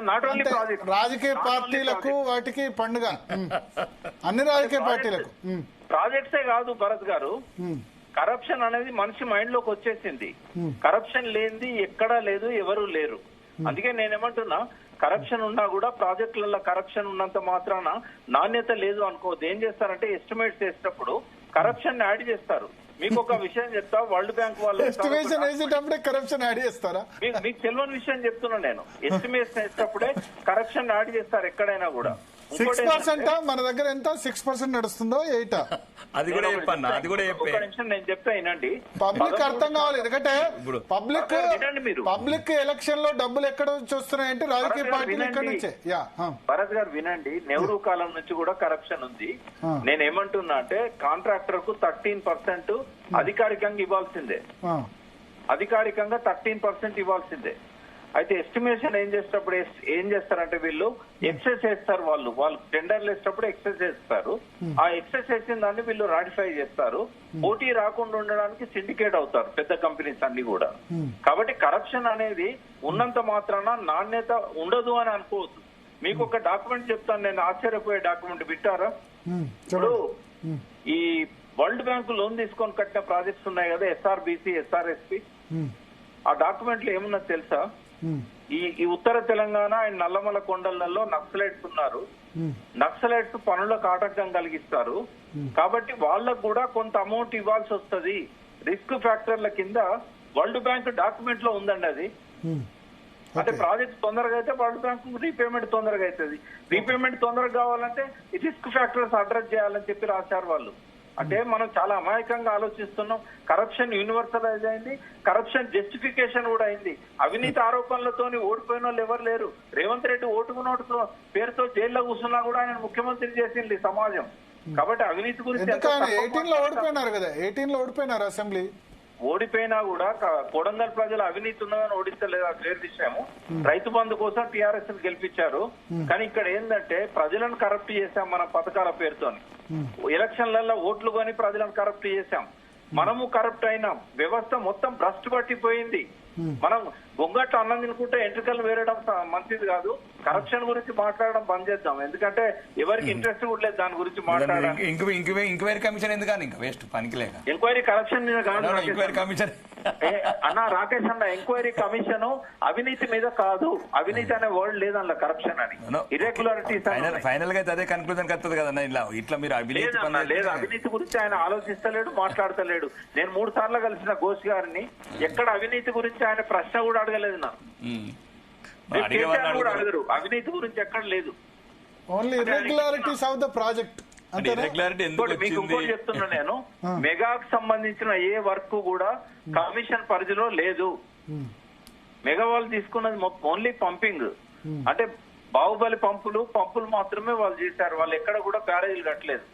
నాట్ ఓన్లీ ప్రాజెక్ట్, రాజకీయ పార్టీలకు వాటికి పండుగ, అన్ని రాజకీయ పార్టీలకు. ప్రాజెక్ట్సే కాదు భరత్ గారు, కరప్షన్ అనేది మనిషి మైండ్ లోకి వచ్చేసింది. కరప్షన్ లేనిది ఎక్కడా లేదు, ఎవరు లేరు. అందుకే నేనేమంటున్నా, కరప్షన్ ఉన్నా కూడా ప్రాజెక్టులలో కరప్షన్ ఉన్నంత మాత్రాన నాణ్యత లేదు అనుకోవద్దు. ఏం చేస్తారంటే ఎస్టిమేట్స్ చేసేటప్పుడు కరప్షన్ యాడ్ చేస్తారు. మీకు ఒక విషయం చెప్తా, వరల్డ్ బ్యాంక్ వాళ్ళు ఎస్టిమేషన్ వేసేటప్పుడే కరప్షన్ యాడ్ చేస్తారా? మీకు తెలియని విషయం చెప్తున్నా నేను. ఎస్టిమేషన్ వేసేటప్పుడే కరప్షన్ యాడ్ చేస్తారు ఎక్కడైనా కూడా. 6% మన దగ్గర ఎంత 6% నడుస్తుందో 8 అది కూడా చెప్పన్నా, అది కూడా చెప్పే నిమిషం నేను చెప్తా వినండి. పబ్లిక్ అర్థం కావాలి. ఎందుకంటే పబ్లిక్ ఎలక్షన్ లో డబ్బులు ఎక్కడ నుంచి వస్తున్నాయంటే రాజకీయ పార్టీలు ఎక్కడి నుంచే. భరత్ గారు వినండి, నెహ్రూ కాలం నుంచి కూడా కరప్షన్ ఉంది. నేనేమంటున్నా అంటే కాంట్రాక్టర్ కు 13% అధికారికంగా ఇవ్వాల్సిందే, అధికారికంగా 13% ఇవ్వాల్సిందే. అయితే ఎస్టిమేషన్ ఏం చేస్తారంటే వీళ్ళు ఎక్సెస్ చేస్తారు. వాళ్ళు టెండర్లు వేసేటప్పుడు ఎక్సెస్ చేస్తారు. ఆ ఎక్సెస్ చేసిన దాన్ని వీళ్ళు రాటిఫై చేస్తారు. పోటీ రాకుండా ఉండడానికి సిండికేట్ అవుతారు పెద్ద కంపెనీస్ అన్ని కూడా. కాబట్టి కరప్షన్ అనేది ఉన్నంత మాత్రాన నాణ్యత ఉండదు అని అనుకోవద్దు. మీకు ఒక డాక్యుమెంట్ చెప్తాను, నేను ఆశ్చర్యపోయే డాక్యుమెంట్ వింటారా? ఇప్పుడు ఈ వరల్డ్ బ్యాంక్ లోన్ తీసుకొని కట్టిన ప్రాజెక్ట్స్ ఉన్నాయి కదా, ఎస్ఆర్బిసి, ఎస్ఆర్ఎస్పి. ఆ డాక్యుమెంట్ లో ఏమున్నా తెలుసా? ఈ ఉత్తర తెలంగాణ అండ్ నల్లమల కొండలలో నక్సలైట్స్ ఉన్నారు. నక్సలైట్స్ పనులకు ఆటంకం కలిగిస్తారు. కాబట్టి వాళ్ళకు కూడా కొంత అమౌంట్ ఇవ్వాల్సి వస్తుంది రిస్క్ ఫ్యాక్టర్ల కింద. వరల్డ్ బ్యాంక్ డాక్యుమెంట్ లో ఉందండి అది. అంటే ప్రాజెక్ట్ తొందరగా అయితే వరల్డ్ బ్యాంక్ రీపేమెంట్ తొందరగా అవుతుంది. రీపేమెంట్ తొందరగా కావాలంటే ఈ రిస్క్ ఫ్యాక్టర్స్ అడ్రస్ చేయాలని చెప్పి రాశారు వాళ్ళు. అంటే మనం చాలా అమాయకంగా ఆలోచిస్తున్నాం. కరప్షన్ యూనివర్సలైజ్ అయింది, కరప్షన్ జస్టిఫికేషన్ కూడా అయింది. అవినీతి ఆరోపణలతో ఓడిపోయిన వాళ్ళు ఎవరు లేరు. రేవంత్ రెడ్డి ఓటుకు నోటుతో పేరుతో జైల్లో కూర్చున్నా కూడా ఆయన ముఖ్యమంత్రి చేసింది సమాజం. కాబట్టి అవినీతి గురించి 18లో ఓడిపోయినారు కదా, 18లో ఓడిపోయినారు అసెంబ్లీ. ఓడిపోయినా కూడా కొడంగల్ ప్రజలు అవినీతి ఉన్నదని ఓడిస్తలేదు, అది వేరే విషయము. రైతు బంధు కోసం టీఆర్ఎస్ గెలిపించారు. కానీ ఇక్కడ ఏంటంటే ప్రజలను కరప్ట్ చేశాం మన పథకాల పేరుతోని. ఎలక్షన్లలో ఓట్లు కొని ప్రజలను కరప్ట్ చేశాం. మనము కరప్ట్ అయినాం. వ్యవస్థ మొత్తం భ్రష్టు పట్టిపోయింది. మనం గొంగట్టు అన్నం తినుకుంటే ఎంట్రికలు వేరడం మంచిది కాదు. కరప్షన్ గురించి మాట్లాడడం బంద్ చేద్దాం. ఎందుకంటే ఎవరికి ఇంట్రెస్ట్ కూడా లేదు దాని గురించి మాట్లాడడానికి. ఎంక్వైరీ కమిషన్ ఎందుకని ఇంకా వేస్ట్ పనికి లేక ఎంక్వైరీ కరప్షన్ మీద కాదు ఎంక్వైరీ కమిషన్ అన్న రాకేష్ అన్న, ఎంక్వైరీ కమిషన్ అవినీతి మీద కాదు. అవినీతి అనే వర్డ్ లేదు అందులో, కరప్షన్ అని ఇర్రెగ్యులారిటీస్. ఫైనల్ గా అదే కన్క్లూజన్ వస్తుంది కదా ఇట్లా మీరు అవినీతి లేదు. అవినీతి గురించి ఆయన ఆలోచిస్తలేడు, మాట్లాడతలేడు. నేను 3 సార్లు కలిసిన ఘోష్ గారిని, ఎక్కడ అవినీతి గురించి ఆయన ప్రశ్న కూడా అడగలేదు. నా కూడా అడగరు, అవినీతి గురించి ఎక్కడ లేదు. Only irregularities of the project. మీకు ఇంకోటి చెప్తున్నా నేను, మెగాకు సంబంధించిన ఏ వర్క్ కూడా కమిషన్ పరిధిలో లేదు. మెగా వాళ్ళు తీసుకున్నది ఓన్లీ పంపింగ్. అంటే బాహుబలి పంపులు మాత్రమే వాళ్ళు చేశారు. వాళ్ళు ఎక్కడ కూడా బ్యారేజీలు కట్టలేదు.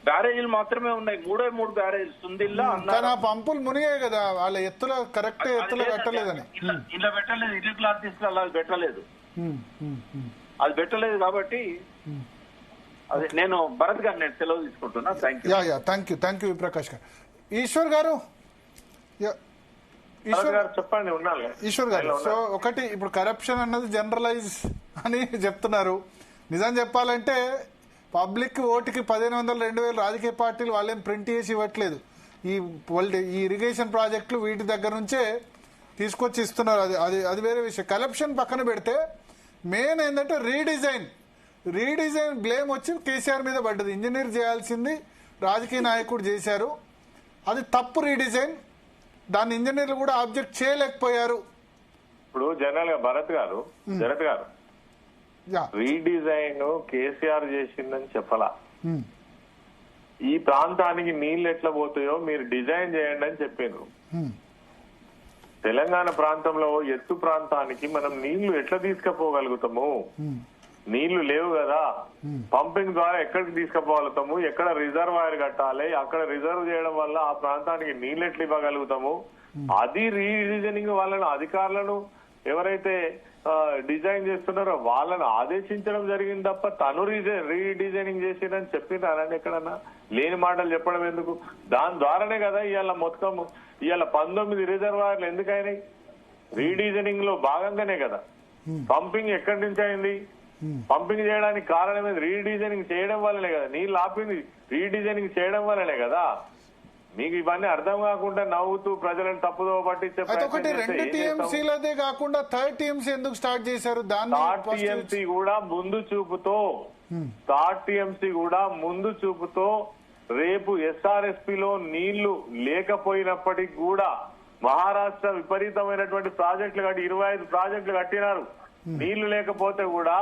బ్యారేజీలు మాత్రమే ఉన్నాయి, 3 బ్యారేజీలు సుందిల్లా అన్న. పంపులు మునిగాయి కదా, వాళ్ళ ఎత్తులో కరెక్ట్ ఎత్తులో కట్టలేదని. ఇలా పెట్టలేదు, ఇర్రెగ్యులారిటీస్ అలా పెట్టలేదు. అది పెట్టలేదు కాబట్టి అదే నేను భరత్ గారు నేను సెలవు తీసుకుంటున్నా. థ్యాంక్ యూ విప్రకాష్ గారు. ఈశ్వర్ గారు చెప్పండి. ఈశ్వర్ గారు, సో ఒకటి, ఇప్పుడు కరప్షన్ అన్నది జనరలైజ్ అని చెప్తున్నారు. నిజం చెప్పాలంటే పబ్లిక్ ఓటుకి 1500, 2000 రాజకీయ పార్టీలు వాళ్ళేం ప్రింట్ చేసి ఇవ్వట్లేదు. ఈ ఇరిగేషన్ ప్రాజెక్టులు వీటి దగ్గర నుంచే తీసుకొచ్చి ఇస్తున్నారు. అది వేరే విషయం. కరప్షన్ పక్కన పెడితే మెయిన్ ఏంటంటే రీడిజైన్ బ్లేమ్ వచ్చి కేసీఆర్ మీద పడ్డది. ఇంజనీర్ చేయాల్సింది రాజకీయ నాయకుడు చేశారు. అది తప్పు రీడిజైన్, దాన్ని ఇంజనీర్లు కూడా ఆబ్జెక్ట్ చేయలేకపోయారు. ఇప్పుడు జనరల్ గా భరత్ గారు రీడిజైన్ కేసీఆర్ చేసిందని చెప్పలా. ఈ ప్రాంతానికి నీళ్లు ఎట్లా పోతాయో మీరు డిజైన్ చేయండి అని చెప్పిండ్రు. తెలంగాణ ప్రాంతంలో ఎత్తు ప్రాంతానికి మనం నీళ్లు ఎట్లా తీసుకుపోగలుగుతాము? నీళ్లు లేవు కదా, పంపింగ్ ద్వారా ఎక్కడికి తీసుకుపోగలుగుతాము? ఎక్కడ రిజర్వాయర్ కట్టాలి? అక్కడ రిజర్వ్ చేయడం వల్ల ఆ ప్రాంతానికి నీళ్లు ఎట్లా ఇవ్వగలుగుతాము? అది రీడిజైనింగ్ వాళ్ళని, అధికారులను ఎవరైతే డిజైన్ చేస్తున్నారో వాళ్ళని ఆదేశించడం జరిగింది తప్ప తను రీడిజైనింగ్ చేసిందని చెప్పినారని ఎక్కడన్నా? లేని మాటలు చెప్పడం ఎందుకు? దాని ద్వారానే కదా ఇవాళ మొత్తం ఇవాళ 19 రిజర్వాయర్లు ఎందుకైనాయి? రీడిజైనింగ్ లో భాగంగానే కదా. పంపింగ్ ఎక్కడి నుంచి అయింది? పంపింగ్ చేయడానికి కారణం ఏది? రీడిజైనింగ్ చేయడం వల్లనే కదా. నీళ్ళు ఆపింది రీడిజైనింగ్ చేయడం వల్లనే కదా. మీకు ఇవన్నీ అర్థం కాకుండా నవ్వుతూ ప్రజలను తప్పుదో పట్టించే ఒకటి 2 టీఎంసీలదే కాకుండా 3rd టీఎంసీ ఎందుకు స్టార్ట్ చేశారు? థర్డ్ టీఎంసీ కూడా ముందు చూపుతో రేపు ఎస్ఆర్ఎస్పీలో నీళ్లు లేకపోయినప్పటికీ కూడా మహారాష్ట్ర విపరీతమైనటువంటి ప్రాజెక్టులు కట్టి 25 ప్రాజెక్టులు కట్టినారు. నీళ్లు లేకపోతే కూడా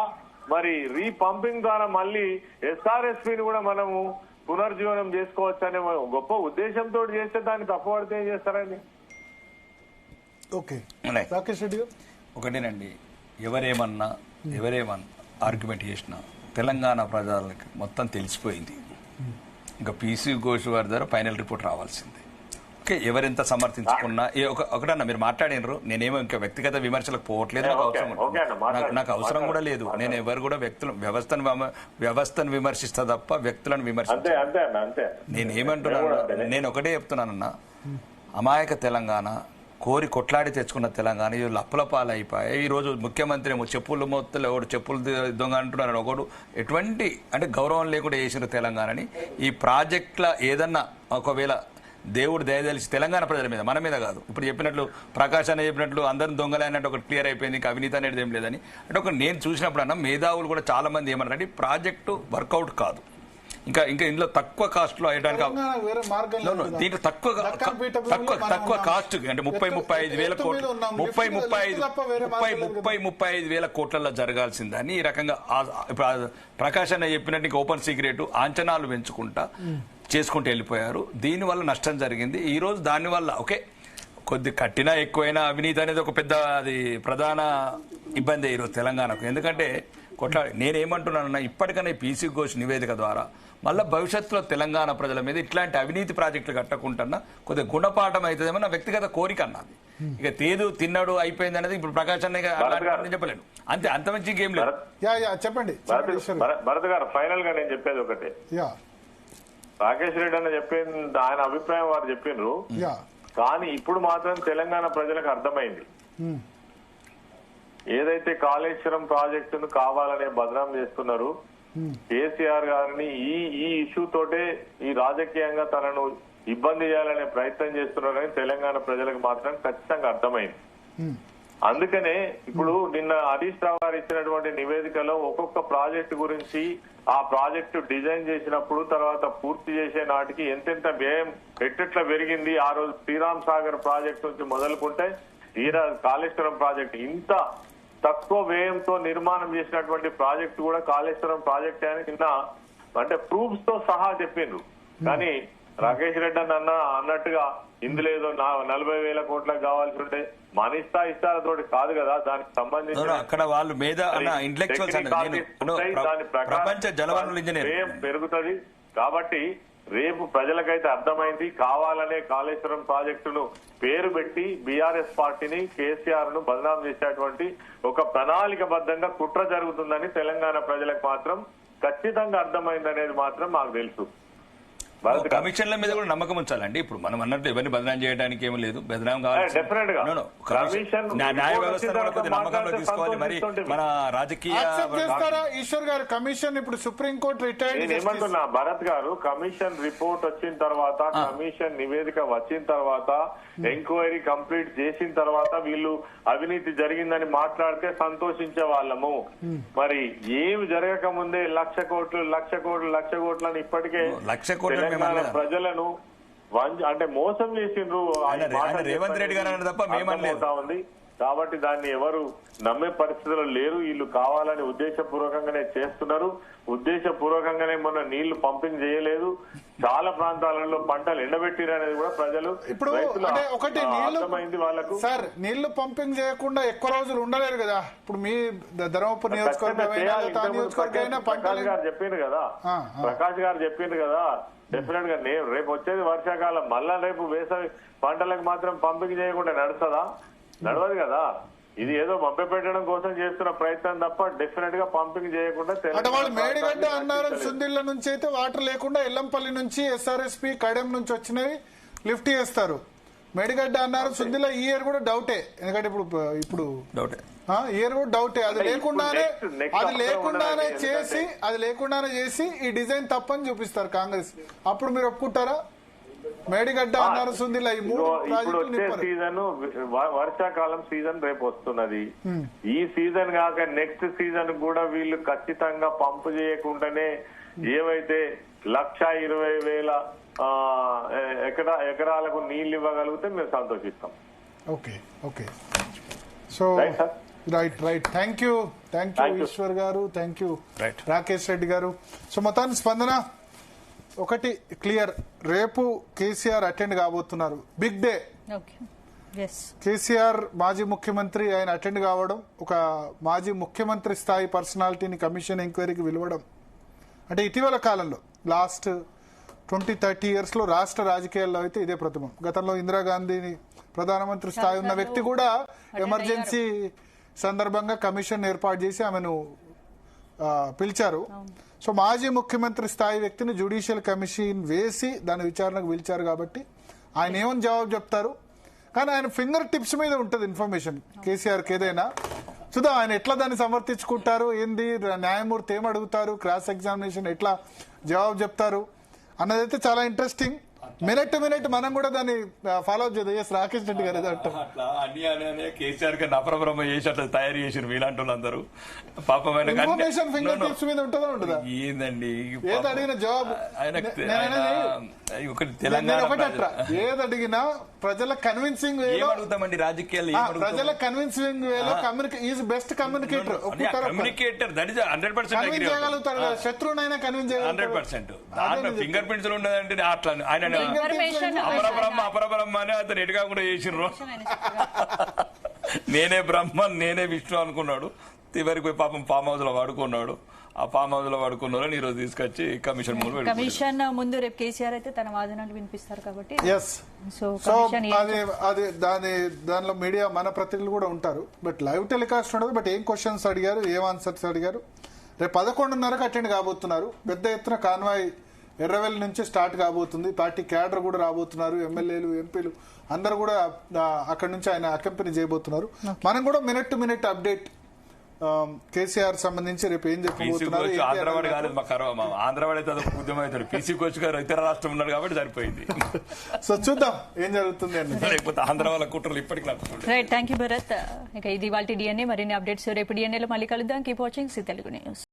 మరి రీపంపింగ్ ద్వారా మళ్ళీ ఎస్ఆర్ఎస్పీని కూడా మనము పునర్జీవనం చేసుకోవచ్చనే గొప్ప ఉద్దేశంతో చేస్తే దాన్ని తప్పుపడితే ఏం చేస్తారండి? ఓకే రాకేష్ రెడ్డి గారు, ఒకటేనండి, ఎవరేమన్నా ఆర్గ్యుమెంట్ చేసినా తెలంగాణ ప్రజలకి మొత్తం తెలిసిపోయింది. ఇంకా పీసీ ఘోష్ గారి ద్వారా ఫైనల్ రిపోర్ట్ రావాల్సిందే. ఓకే, ఎవరెంత సమర్థించుకున్నా ఒకటన్నా మీరు మాట్లాడినరు, నేనేమో ఇంకా వ్యక్తిగత విమర్శలకు పోవట్లేదు, నాకు అవసరం కూడా లేదు. నేను ఎవరు కూడా వ్యవస్థను విమర్శిస్తా తప్ప వ్యక్తులను విమర్శించా. నేను ఒకటే చెప్తున్నానన్నా, అమాయక తెలంగాణ, కోరి కొట్లాడి తెచ్చుకున్న తెలంగాణ ఈరోజు అప్పులపాలు అయిపోయాయి. ఈరోజు ముఖ్యమంత్రి ఏమో చెప్పులు మొత్తం ఒకడు చెప్పులు దొంగ అంటున్నారు, ఒకడు ఎటువంటి అంటే గౌరవం లేకుండా చేసిన తెలంగాణని. ఈ ప్రాజెక్టుల ఏదన్నా ఒకవేళ దేవుడు దయదలిచి తెలంగాణ ప్రజల మీద, మన మీద కాదు, ఇప్పుడు చెప్పినట్లు ప్రకాష్ అనే చెప్పినట్లు అందరిని దొంగలే అన్నట్టు ఒకటి క్లియర్ అయిపోయింది, ఇంకా అవినీతి అనేది ఏం లేదని. అంటే ఒక నేను చూసినప్పుడు అన్న మేధావులు కూడా చాలా మంది ఏమన్నారంటే ప్రాజెక్టు వర్కౌట్ కాదు, ఇంకా ఇందులో తక్కువ కాస్ట్ లో అయ్యడానికి దీంట్లో తక్కువ కాస్ట్ అంటే 35 వేల కోట్లు 35 వేల కోట్లలో జరగాల్సిందని ఈ రకంగా ఇప్పుడు ప్రకాష్ అన్న చెప్పినట్టు ఇంకా ఓపెన్ సీక్రెట్ అంచనాలు పెంచుకుంటా చేసుకుంటూ వెళ్ళిపోయారు. దీనివల్ల నష్టం జరిగింది. ఈ రోజు దానివల్ల ఓకే కొద్ది కట్టినా ఎక్కువైనా అవినీతి అనేది ఒక పెద్ద అది ప్రధాన ఇబ్బంది ఈరోజు తెలంగాణకు. ఎందుకంటే నేనేమంటున్నానన్నా, ఇప్పటికనే పీసీ ఘోష్ నివేదిక ద్వారా మళ్ళీ భవిష్యత్తులో తెలంగాణ ప్రజల మీద ఇట్లాంటి అవినీతి ప్రాజెక్టులు కట్టకుండా కొద్దిగా గుణపాఠం అవుతుందేమో నా వ్యక్తిగత కోరిక అన్నది. ఇక తేదు తిన్నాడు అయిపోయింది అనేది ఇప్పుడు ప్రకాశ్ అన్నయ్య చెప్పలేను, అంతే, అంత మంచి గేమ్ లేదు. చెప్పండి భరత్ గారు, ఫైనల్ గా నేను చెప్పేది ఒకటే. రాకేష్ రెడ్డి అన్న చెప్పింది ఆయన అభిప్రాయం వారు చెప్పిండ్రు, కానీ ఇప్పుడు మాత్రం తెలంగాణ ప్రజలకు అర్థమైంది ఏదైతే కాళేశ్వరం ప్రాజెక్టును కావాలనే బదనాం చేస్తున్నారు కేసీఆర్ గారిని, ఈ ఇష్యూ తోటే ఈ రాజకీయంగా తనను ఇబ్బంది చేయాలనే ప్రయత్నం చేస్తున్నారని తెలంగాణ ప్రజలకు మాత్రం ఖచ్చితంగా అర్థమైంది. అందుకనే ఇప్పుడు నిన్న హరీష్ రావు గారు ఇచ్చినటువంటి నివేదికలో ఒక్కొక్క ప్రాజెక్టు గురించి, ఆ ప్రాజెక్టు డిజైన్ చేసినప్పుడు తర్వాత పూర్తి చేసే నాటికి ఎంతెంత వ్యయం ఎట్టెట్లా పెరిగింది. ఆ రోజు శ్రీరామ్ సాగర్ ప్రాజెక్టు నుంచి మొదలుకుంటే ఈ కాళేశ్వరం ప్రాజెక్టు ఇంత తక్కువ వ్యయంతో నిర్మాణం చేసినటువంటి ప్రాజెక్టు కూడా కాళేశ్వరం ప్రాజెక్ట్ అని నిన్న అంటే ప్రూఫ్స్ తో సహా చెప్పిండ్రు. కానీ రాకేష్ రెడ్డి అన్నట్టుగా ఇందులో ఏదో 40,000 కోట్లకు కావాల్సి ఉంటే మన ఇష్టాలతోటి కాదు కదా, దానికి సంబంధించి అక్కడ వాళ్ళు మీద వ్యయం పెరుగుతుంది. కాబట్టి రేపు ప్రజలకైతే అర్థమైంది, కావాలనే కాళేశ్వరం ప్రాజెక్టును పేరు పెట్టి బీఆర్ఎస్ పార్టీని, కేసీఆర్ ను బదనాం చేసేటువంటి ఒక ప్రణాళికబద్ధంగా కుట్ర జరుగుతుందని తెలంగాణ ప్రజలకు మాత్రం ఖచ్చితంగా అర్థమైందనేది మాత్రం మాకు తెలుసు. కమిషన్ల మీద కూడా నమ్మకం ఉంచాలండి. ఇప్పుడు మనం అన్నట్టు ఎవరిని బదనాం చేయడానికి ఏమీ లేదు, బదనాం కావాలి, న్యాయ వ్యవస్థ నమ్మకంలో తీసుకోవాలి. మరి మన రాజకీయ ఈశ్వర్ గారు కమిషన్ ఇప్పుడు సుప్రీంకోర్టు రిటైర్డ్ ఏమంటున్నా భరత్ గారు, కమిషన్ రిపోర్ట్ వచ్చిన తర్వాత, కమిషన్ నివేదిక వచ్చిన తర్వాత, ఎంక్వైరీ కంప్లీట్ చేసిన తర్వాత వీళ్ళు అవినీతి జరిగిందని మాట్లాడితే సంతోషించే వాళ్ళము. మరి ఏమి జరగక ముందే 1,00,00,000 కోట్లు అని ఇప్పటికే తెలంగాణ ప్రజలను అంటే మోసం చేసిండ్రు. ఆయన రేవంత్ రెడ్డి గారు అన్నారు తప్ప మేమనలేదు. ఉంది కాబట్టి దాన్ని ఎవరు నమ్మే పరిస్థితుల్లో లేరు. వీళ్ళు కావాలని ఉద్దేశపూర్వకంగానే చేస్తున్నారు. ఉద్దేశపూర్వకంగానే మొన్న నీళ్లు పంపింగ్ చేయలేదు. చాలా ప్రాంతాలలో పంటలు ఎండబెట్టిరు అనేది కూడా ప్రజలు ఇప్పుడు ఒకటి అర్థమైంది వాళ్ళకు. సార్, నీళ్లు పంపింగ్ చేయకుండా ఎక్కువ రోజులు ఉండలేరు కదా. ఇప్పుడు మీ ధర్మపురి ప్రకాష్ గారు చెప్పిండ్రు కదా డెఫినెట్ గా రేపు వచ్చేది వర్షాకాలం, మళ్ళా రేపు వేసవి పంటలకు మాత్రం పంపింగ్ చేయకుండా నడుస్తుందా? నడవదు కదా. ఇది ఏదో మభ్య పెట్టడం కోసం చేస్తున్న ప్రయత్నం తప్ప డెఫినెట్ గా పంపింగ్ చేయకుండా. అంటే వాళ్ళు మేడిగడ్డ అన్నారు సుందిళ్ల నుంచి అయితే వాటర్ లేకుండా ఎల్లంపల్లి నుంచి SRSP కడెం నుంచి వచ్చినవి లిఫ్ట్ చేస్తారు. మేడిగడ్డ అన్నారు సుందిల ఈ ఇయర్ కూడా డౌటే, ఎందుకంటే ఇప్పుడు ఇయర్ కూడా డౌటే. అది లేకుండానే చేసి ఈ డిజైన్ తప్పని చూపిస్తారు కాంగ్రెస్. అప్పుడు మీరు ఒప్పుకుంటారా? మేడిగడ్డ అన్నారు సుందిల ఈ మూడు ఇప్పుడు వచ్చే సీజన్ వర్షాకాలం సీజన్ రేపు వస్తున్నది. ఈ సీజన్ కాక నెక్స్ట్ సీజన్ కూడా వీళ్ళు ఖచ్చితంగా పంపు చేయకుండానే ఏవైతే 1,20,000 ఎకరాలకు నీళ్లు ఇవ్వగలిగితే మేము సంతోషిస్తాం. Okay so right thank you Eshwar garu, thank you Rakesh Reddy గారు. సో మొత్తానికి స్పందన ఒకటి క్లియర్, రేపు కేసీఆర్ అటెండ్ కాబోతున్నారు. Big day. కేసీఆర్ మాజీ ముఖ్యమంత్రి, ఆయన అటెండ్ కావడం, ఒక మాజీ ముఖ్యమంత్రి స్థాయి పర్సనాలిటీని కమిషన్ ఎంక్వైరీకి పిలవడం అంటే ఇటీవల కాలంలో లాస్ట్ 20-30 years లో రాష్ట్ర రాజకీయాల్లో అయితే ఇదే ప్రథమం. గతంలో ఇందిరాగాంధీని ప్రధానమంత్రి స్థాయి ఉన్న వ్యక్తి కూడా ఎమర్జెన్సీ సందర్భంగా కమిషన్ ఏర్పాటు చేసి ఆమెను పిలిచారు. సో మాజీ ముఖ్యమంత్రి స్థాయి వ్యక్తిని జ్యుడిషియల్ కమిషన్ వేసి దాని విచారణకు పిలిచారు కాబట్టి ఆయన ఏమని జవాబు చెప్తారు. కానీ ఆయన ఫింగర్ టిప్స్ మీద ఉంటుంది ఇన్ఫర్మేషన్ కేసీఆర్కి ఏదైనా. చూద్దాం ఆయన ఎట్లా దాన్ని సమర్థించుకుంటారు, ఏంది న్యాయమూర్తి ఏం అడుగుతారు, క్రాస్ ఎగ్జామినేషన్ ఎట్లా జవాబు చెప్తారు అన్నదైతే చాలా ఇంట్రెస్టింగ్. మినిట్ టు మినిట్ మనం కూడా దాన్ని ఫాలో అప్ చేద్దాం. రాకేష్ రెడ్డి గారు అట్లా అన్ని కేసీఆర్ గారిని అప్రబ్రహ్మ చేసి అట్లా తయారు చేసిన మీలాంటి వాళ్ళందరూ పాపం ఇన్ఫర్మేషన్ ఫింగర్ టిప్స్ మీద ఉంటుందా ఉంటుందా? ఏందండి ఏది అడిగిన జవాబు ఏది అడిగినా ప్రజల కన్విన్సింగ్ వేలో అడుగుతామండి. రాజకీయాలు ప్రజల కన్విన్సింగ్ వేలో ఈజ్ బెస్ట్ కమ్యూనికేటర్. కన్విన్స్ చేయగలుగుతారు, శత్రువునైనా కన్విన్స్ చేయగలుగుతారు 100%. ఫింగర్ ప్రింట్స్ ఉండదంటే అట్లా ఆయన అపరబ్రహ్మ అని అతను ఎటు కాకుండా చేసిర్రు. నేనే బ్రహ్మ నేనే విష్ణు అనుకున్నాడు. చివరికి పోయి పాపం ఫామ్ హౌస్ లో వాడుకున్నాడు. ఆ ఫామ్ హౌస్ లో వాడుకున్నారని ఈ రోజు తీసుకొచ్చి కమిషన్ ముందు రేపు కేసీఆర్ అయితే తన వాదనలు వినిపిస్తారు కాబట్టి దానిలో మీడియా మన ప్రతినిధులు కూడా ఉంటారు. బట్ లైవ్ టెలికాస్ట్ ఉండదు. బట్ ఏం క్వశ్చన్స్ అడిగారు, ఏం ఆన్సర్స్ అడిగారు. రేపు 11:30కు అటెండ్ కాబోతున్నారు. పెద్ద ఎత్తున కాన్వాయ్ ఎర్రవెల్లి నుంచి స్టార్ట్ కాబోతుంది. పార్టీ క్యాడర్ కూడా రాబోతున్నారు, ఎమ్మెల్యేలు ఎంపీలు అందరూ కూడా అక్కడి నుంచి ఆయన అకంపెనీ చేయబోతున్నారు. మనం కూడా minute to minute update KCR సంబంధించి రేపు ఏం చెప్పబోతున్నారు. ఆంధ్రవాడి కాలేదు ఆంధ్రవాడి అయితే ఉద్యమం అవుతాడు. పీసీ కోచ్ గారు ఇతర రాష్ట్రం ఉన్నారు కాబట్టి సరిపోయింది. సో చూద్దాం ఏం జరుగుతుంది అని. లేకపోతే ఆంధ్ర వాళ్ళ కుట్రలు ఇప్పటికీ నడుస్తుంది. Right, thank you Bharat. ఇక ఇది వాళ్ళ DNA. మరిన్ని అప్డేట్స్ రేపు DNA లో మళ్ళీ కలుద్దాం. Keep watching C Telugu news.